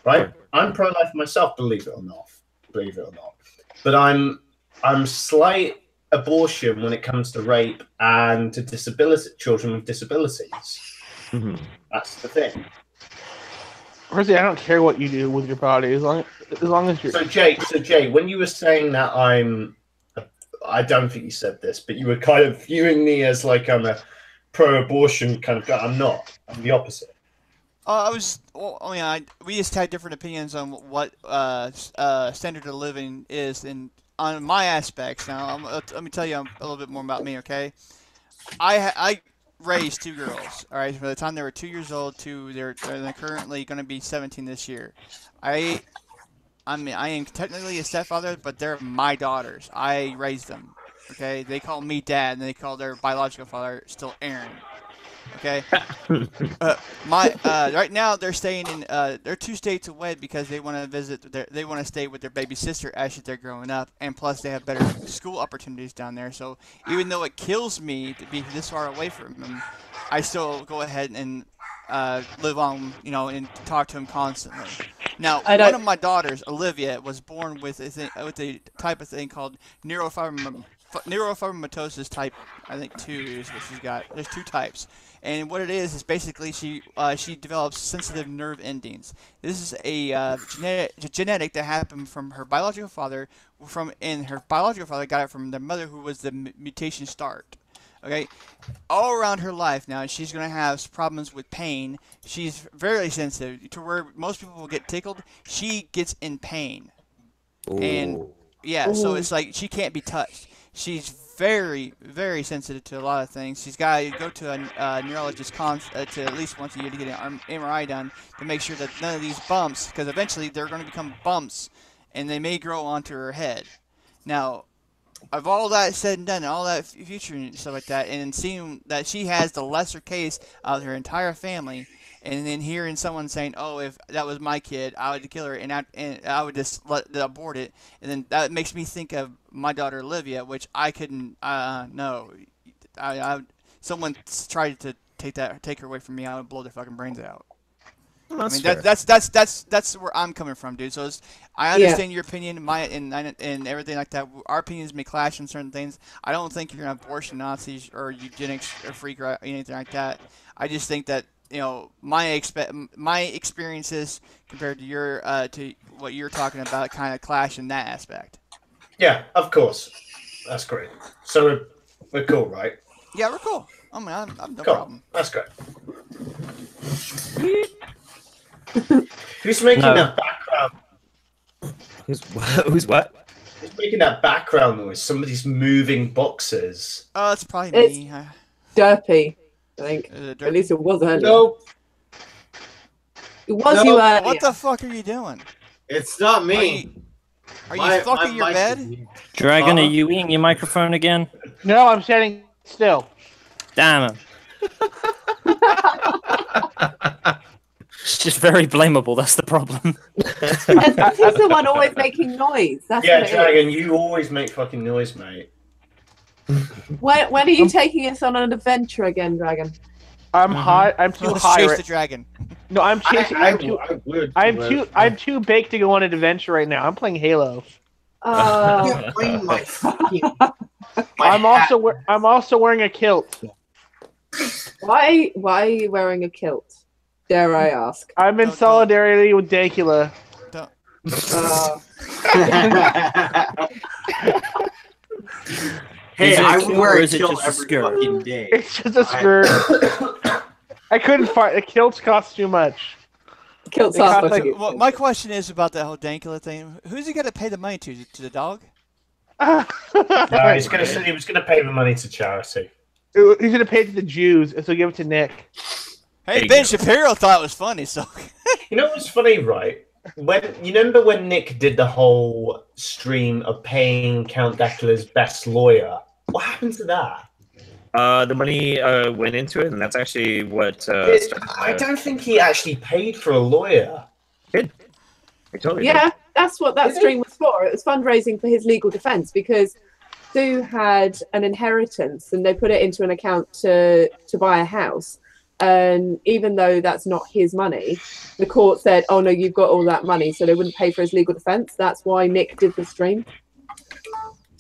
Right? I'm pro-life myself, believe it or not. But I'm slight abortion when it comes to rape and to disability, children with disabilities. Mm-hmm. That's the thing. Personally, I don't care what you do with your body as long as you're. So Jay, when you were saying that I don't think you said this, but you were kind of viewing me as like I'm a pro-abortion kind of guy. I'm not. I'm the opposite. We just had different opinions on what standard of living is on my aspects. Now, let me tell you a little bit more about me, okay? I raised two girls, all right, from the time they were 2 years old to they're currently going to be 17 this year. I am technically a stepfather, but they're my daughters. I raised them, okay? They call me dad, and they call their biological father still Aaron. Okay. Right now they're staying in. They're 2 states away because they want to visit. They want to stay with their baby sister as they're growing up, and plus they have better school opportunities down there. So even though it kills me to be this far away from them, I still go ahead and live on, and talk to him constantly. Now, one of my daughters, Olivia, was born with a type of thing called neurofibromatosis type, I think 2 is what she's got. There's 2 types. And what it is basically she develops sensitive nerve endings. This is a genetic that happened from her biological father, and her biological father got it from their mother, who was the mutation start. Okay, all around her life now, she's going to have problems with pain. She's very sensitive to where most people will get tickled. She gets in pain. Ooh. And yeah, so it's like she can't be touched. She's very, very sensitive to a lot of things. She's got to go to a neurologist to at least once a year to get an MRI done to make sure that none of these bumps, because eventually they're going to become bumps, and they may grow onto her head. Now, of all that said and done, and all that future and stuff like that, and seeing that she has the lesser case of her entire family, and then hearing someone saying, "Oh, if that was my kid, I would kill her, and I would just abort it," and then that makes me think of my daughter Olivia, which I couldn't. No, someone tried to take her away from me, I would blow their fucking brains out. Well, I mean, that's where I'm coming from, dude. So I understand your opinion, and everything like that. Our opinions may clash on certain things. I don't think you're an abortion Nazis or eugenics or freak or anything like that. I just think that my experiences compared to your to what you're talking about kind of clash in that aspect. Yeah, of course. That's great. So we're cool, right? Yeah, we're cool. I mean, I'm no cool. problem. That's great. Who's making that background? Who's what? Who's making that background noise? Somebody's moving boxes. Oh, it's probably me. Derpy, I think. At least it was earlier. Nope. It was you earlier. What the fuck are you doing? It's not me. Are you fucking your bed? Dragon, are you eating your microphone again? No, I'm standing still. Damn it. It's just very blamable, that's the problem. He's the one always making noise. That's yeah, Dragon, you always make fucking noise, mate. When are you taking us on an adventure again, Dragon? I'm hot. I'm too high. Chase the dragon. No, I'm chasing. I'm too baked to go on an adventure right now. I'm playing Halo. You're playing my fucking. I'm also wearing a kilt. Why are you wearing a kilt? Dare I ask? I'm in solidarity with Dakula. Hey, I would wear a kilt just a every skirt? fucking day. It's just a skirt. I couldn't find the kilts cost too much. Kilts cost Well, my question is about that whole Dankula thing. Who's he gonna pay the money to? To the dog? No, he was gonna pay the money to charity. He's gonna pay it to the Jews, and so give it to Nick. Hey, Ben Shapiro thought it was funny, so. You know what's funny, right? You remember when Nick did the whole stream of paying Count Dracula's best lawyer? What happened to that? The money went into it, and that's actually what. I don't think he actually paid for a lawyer. Did. Totally did. That's what that stream was for. It was fundraising for his legal defense because Sue had an inheritance, and they put it into an account to buy a house. And even though that's not his money, the court said, "Oh no, you've got all that money," so they wouldn't pay for his legal defense. That's why Nick did the stream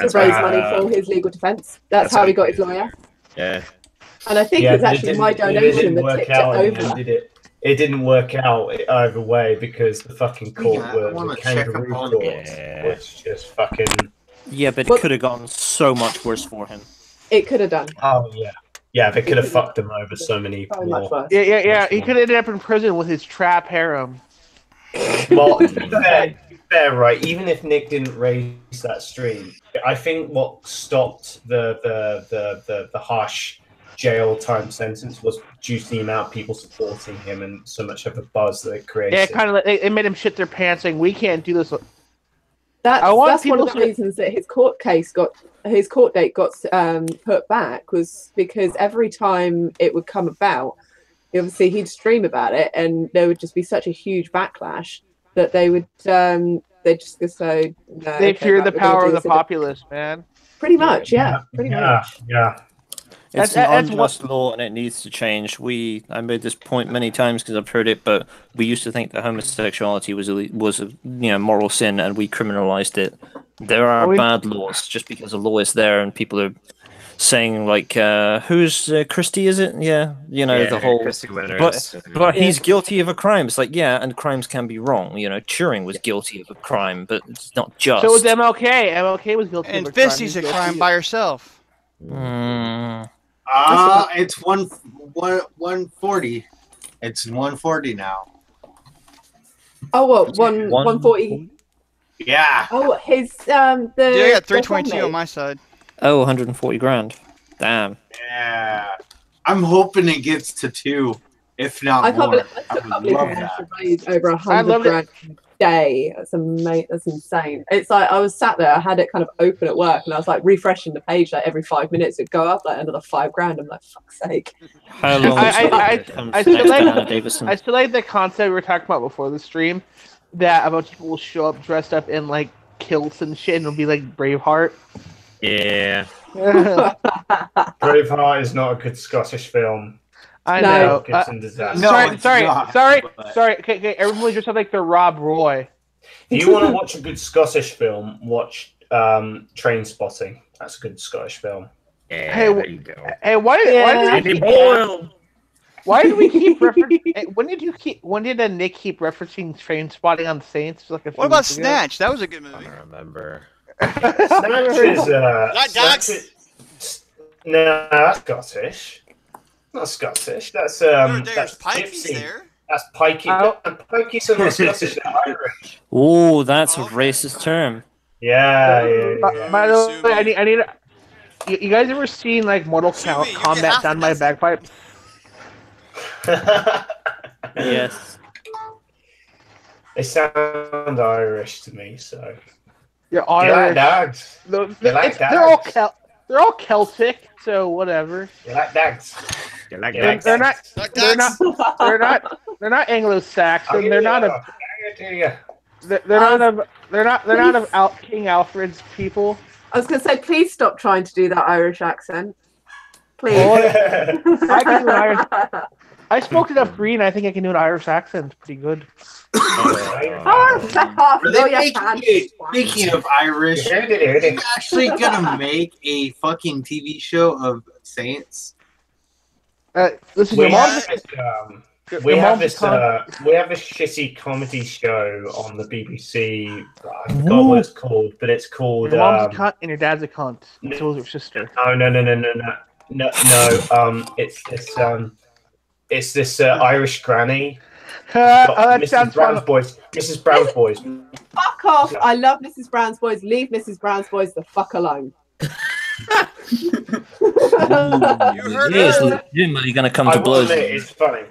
to raise money for his legal defense. That's how he got his lawyer. Yeah. And I think it's actually my donation that tipped it over. It didn't work out either way because the fucking court was a kangaroo court, which just fucking. Yeah, but it could have gone so much worse for him. It could have done. Oh yeah. Yeah, they could have fucked him over so many more. Yeah. He could have ended up in prison with his trap harem. Well, to be fair, right? Even if Nick didn't raise that stream, I think what stopped the harsh jail time sentence was due to the amount of people supporting him and so much of the buzz that it created. Yeah, kind of. It made him shit their pants, saying, "We can't do this." That's one of the reasons that his court date got put back, was because every time it would come about, obviously he'd stream about it, and there would just be such a huge backlash that they would they just say no. They fear the power of the populace, man. Pretty much, yeah. Pretty much. Yeah. It's an unjust law and it needs to change. I made this point many times because I've heard it, but we used to think that homosexuality was a moral sin, and we criminalized it. There are bad laws just because a law is there, and people are saying like, "Who's Christie? Is it? Yeah, the whole." But he's guilty of a crime. It's like, yeah, and crimes can be wrong. Turing was guilty of a crime, but it's not just. So was MLK. MLK was guilty and of a crime. And Fisty's a crime by herself. It's 140. It's 140 now. Oh, what 140? Yeah. Oh, his I got 322 on my side. Oh, 140 grand. Damn. Yeah. I'm hoping it gets to 2, if not more. I would love that. Over 100 grand a day. That's amazing. That's insane. It's like I was sat there, I had it kind of open at work, and I was like refreshing the page like every 5 minutes. It'd go up like another $5 grand. I'm like, fuck's sake. How long? I still like the concept we were talking about before the stream, that about people will show up dressed up in like kilts and shit, and it'll be like Braveheart. Yeah. Braveheart is not a good Scottish film. I know. Sorry. Okay, everyone dressed up like they're Rob Roy. If you want to watch a good Scottish film, watch Train Spotting. That's a good Scottish film. Yeah, hey, there you go. Hey, why did we keep referencing? When did Nick keep referencing Train Spotting on Saints? Like what about Snatch? That was a good movie. I don't remember. Snatch is no, that's Scottish. Not Scottish. That's there's Pikey's Gypsy. there. That's Pikey. And Pikey's are not Scottish. They're Irish. Oh, that's a racist term. Yeah. By the way, I need. You guys ever seen like Mortal Kombat done by a bagpipe? Yes. They sound Irish to me, so. You're Irish. You like dogs. They're all Celtic, so whatever. You like dogs. You like dogs. They're not Anglo-Saxon. They're not of King Alfred's people. I was going to say, please stop trying to do that Irish accent. Please. I spoke enough green. I think I can do an Irish accent pretty good. Speaking of Irish, are you actually gonna make a fucking TV show of Saints? Listen, we have this shitty comedy show on the BBC. I forgot what it's called, but it's called. Your mom's a cunt and your dad's a cunt. So is your sister. No. It's this Irish granny. Mrs. Brown's Boys. Mrs. Brown's Boys. Fuck off! I love Mrs. Brown's Boys. Leave Mrs. Brown's Boys the fuck alone. You heard her. You're gonna come to blows. It's funny.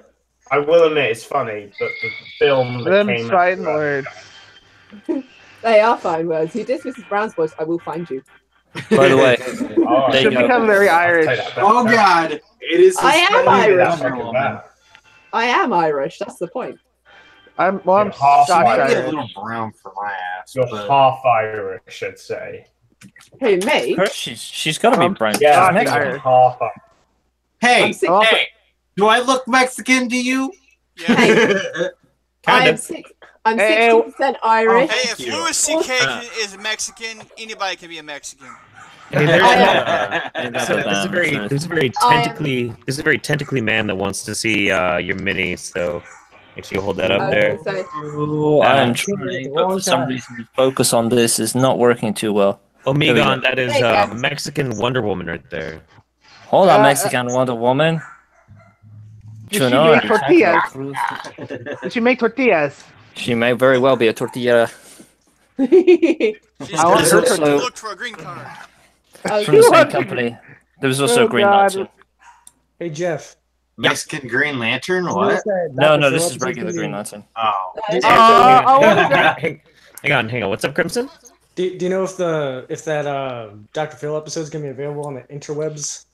I will admit it's funny, but the film that came fighting words. They are fine words. You diss Mrs. Brown's Boys, I will find you. By the way, they become very Irish. Oh God, it is. I am Irish. I am Irish. That's the point. I'm half Irish. A little brown for my ass. You're half Irish, I'd say. Who, me? She's got to be brown. Yeah, half Irish. Hey, do I look Mexican to you? Yeah. I'm 60% Irish. Hey, if Louis C.K. is Mexican, anybody can be a Mexican. Hey, there's a very tentacly man that wants to see your mini. So make sure you hold that up there. I'm trying, but for some reason, focus on this is not working too well. Omegon, that is Mexican Wonder Woman right there. Hold on, Mexican Wonder Woman. Did she make tortillas? Did she make tortillas? She may very well be a tortilla. She's look for a green card. From the same company. There was also a Green Lantern. Hey, Jeff. Mexican Green Lantern? What? No, this is regular Green Lantern. Oh. Hang on. What's up, Crimson? Do you know if that Dr. Phil episode is gonna be available on the interwebs?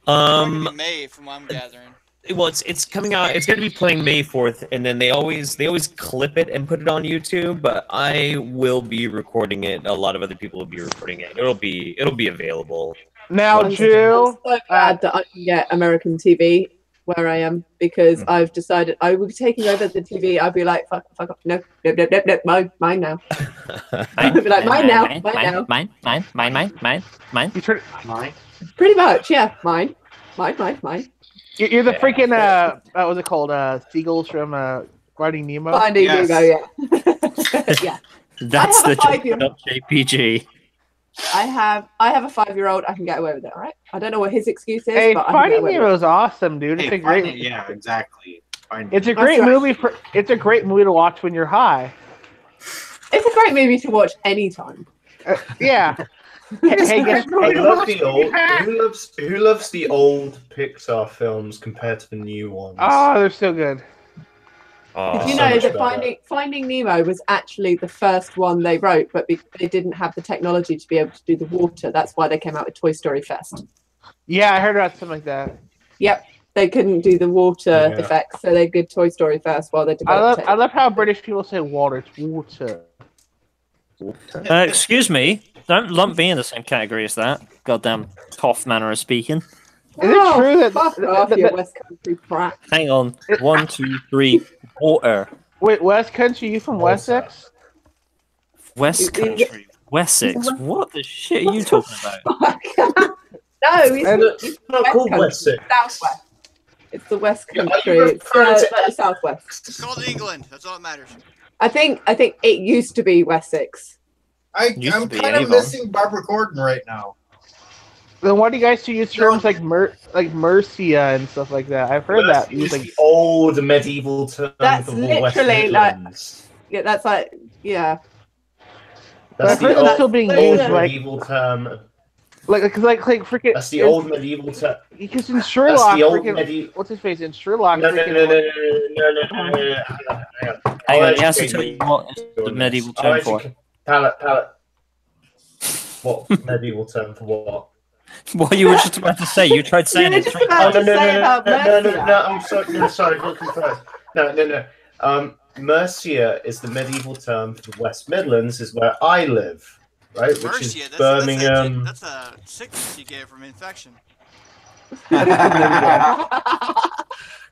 May, from what I'm gathering. Well, it's coming out. It's going to be playing May 4th, and then they always clip it and put it on YouTube. But I will be recording it. A lot of other people will be recording it. It'll be available. Now, Jill, I'm so glad that I can get American TV where I am because I've decided I will be taking over the TV. I'll be like, fuck off. No, mine now. I'll be like, mine now. Mine. You turn Mine. Pretty much, yeah. Mine. You're the freaking what was it called? Seagulls from Finding Nemo. Finding Nemo, yeah. Yeah. That's the five-year-old. JPG. I have a 5-year-old. I can get away with it. All right. I don't know what his excuse is, Hey, but I can get Finding away with Nemo it. is awesome, dude. It's Hey, a great. yeah, exactly. It's a great movie for. It's a great movie to watch when you're high. It's a great movie to watch anytime. Yeah. Who loves the old Pixar films compared to the new ones? Oh, they're so good. Did you know that Finding Nemo was actually the first one they wrote, but they didn't have the technology to be able to do the water. That's why they came out with Toy Story Fest. Yeah, I heard about something like that. Yep, they couldn't do the water effects, so they did Toy Story first while they developed it. I love how British people say water. It's water. Excuse me. Don't lump me in the same category as that. Goddamn tough manner of speaking. Is it true that fuck off, you West Country brat? Hang on. 1, 2, 3. Water. Wait, West Country? You from Wessex? West Country. Wessex. What the shit are you talking about? No, he's not called Wessex. Southwest. It's the West Country. It's referring to- like the Southwest. It's called England. That's all that matters. I think it used to be Wessex. I'm kind of missing Barbara Gordon right now. Then why do you guys use terms like Mercia and stuff like that? I've heard that. It's the old medieval term That's for the West literally like, Midlands. yeah, that's like, yeah. That's I've heard the that's still being used like medieval term. like freaking. That's the old medieval term. Because in Sherlock, That's the old freaking, what's his face in Sherlock? No. Hang on, he has to tell you what is the medieval term for. Pallet. What medieval term for what? What you were just about to say. You tried saying it 3 times. No, I'm sorry, got confused. No. Mercia is the medieval term for the West Midlands, is where I live, right? Which Mercia, is Birmingham. That's a sickness you get from infection.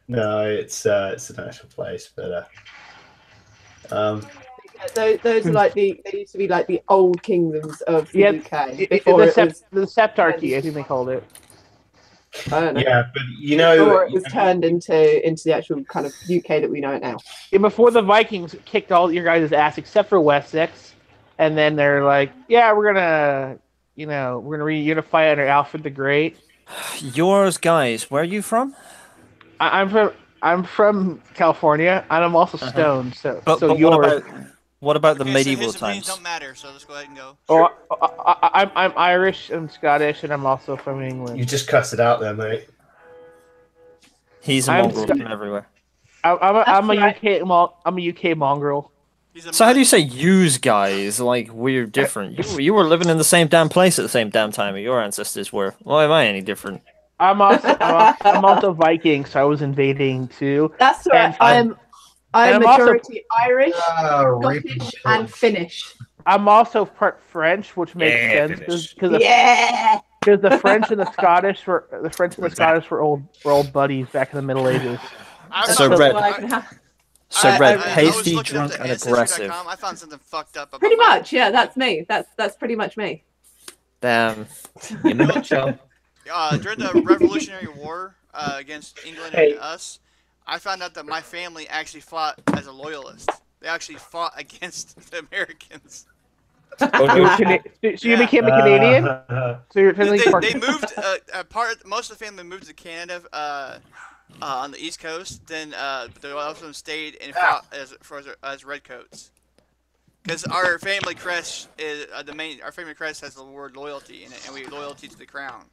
No, it's an actual place, but Those are like they used to be like the old kingdoms of the UK. The Septarchy, I think they called it. I don't know. Yeah, but you know, before it was turned into the actual kind of UK that we know it now. Yeah, before the Vikings kicked all your guys' ass except for Wessex, and then they're like, "Yeah, we're gonna reunify under Alfred the Great." Yours, guys. Where are you from? I'm from California, and I'm also stoned. But yours. what about the Okay, medieval so his opinions times? don't matter, so let's go ahead and go. Oh, I'm Irish and Scottish, and I'm also from England. you just cussed it out there, mate. He's a mongrel from everywhere. I'm a UK mongrel. So how do you say "use guys"? Like we're different. You were living in the same damn place at the same damn time your ancestors were. Why am I any different? I'm also Viking, so I was invading too. That's right. I'm majority Irish, rape Scottish, and Finnish. I'm also part French, which makes sense because the French and the Scottish were old buddies back in the Middle Ages. Red, pasty, drunk, and aggressive. I found something fucked up. Pretty much, yeah. That's me. That's pretty much me. Damn. In a nutshell. During the Revolutionary War against England and us, I found out that my family actually fought as a loyalist. They actually fought against the Americans. So you became a Canadian? So you're they moved most of the family moved to Canada on the East Coast. Then the rest of them stayed and fought as redcoats. Because our family crest is our family crest has the word loyalty in it, and we have loyalty to the crown.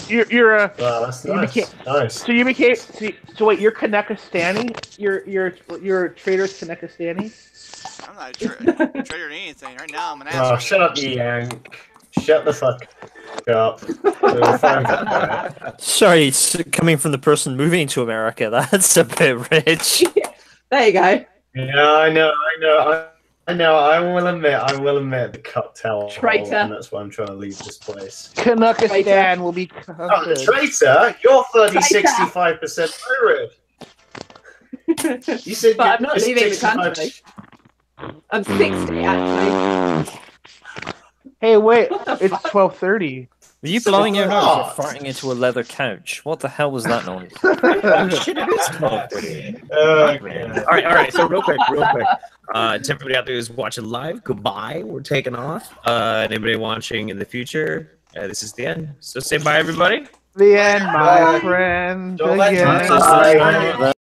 That's nice. So you became. So wait, you're Kanekistani? You're Trader's Kanekistani? I'm not a traitor to anything. Right now, I'm an asshole. Oh, shut up, you yank. Shut the fuck up. Sorry, it's coming from the person moving to America. That's a bit rich. There you go. Yeah, I know. I will admit the cocktail. Traitor. And that's why I'm trying to leave this place. Canuckistan will be. Oh, the traitor? You're 65% Irish. You said but I'm not leaving the country. I'm 60 actually. Hey, wait! It's 12:30. Were you blowing your nose or farting into a leather couch? What the hell was that noise? Shit, it is 12:30. All right. So real quick. To everybody out there who's watching live, goodbye. We're taking off. Anybody watching in the future, this is the end. So say bye, everybody. The end, my friend. Don't let Again.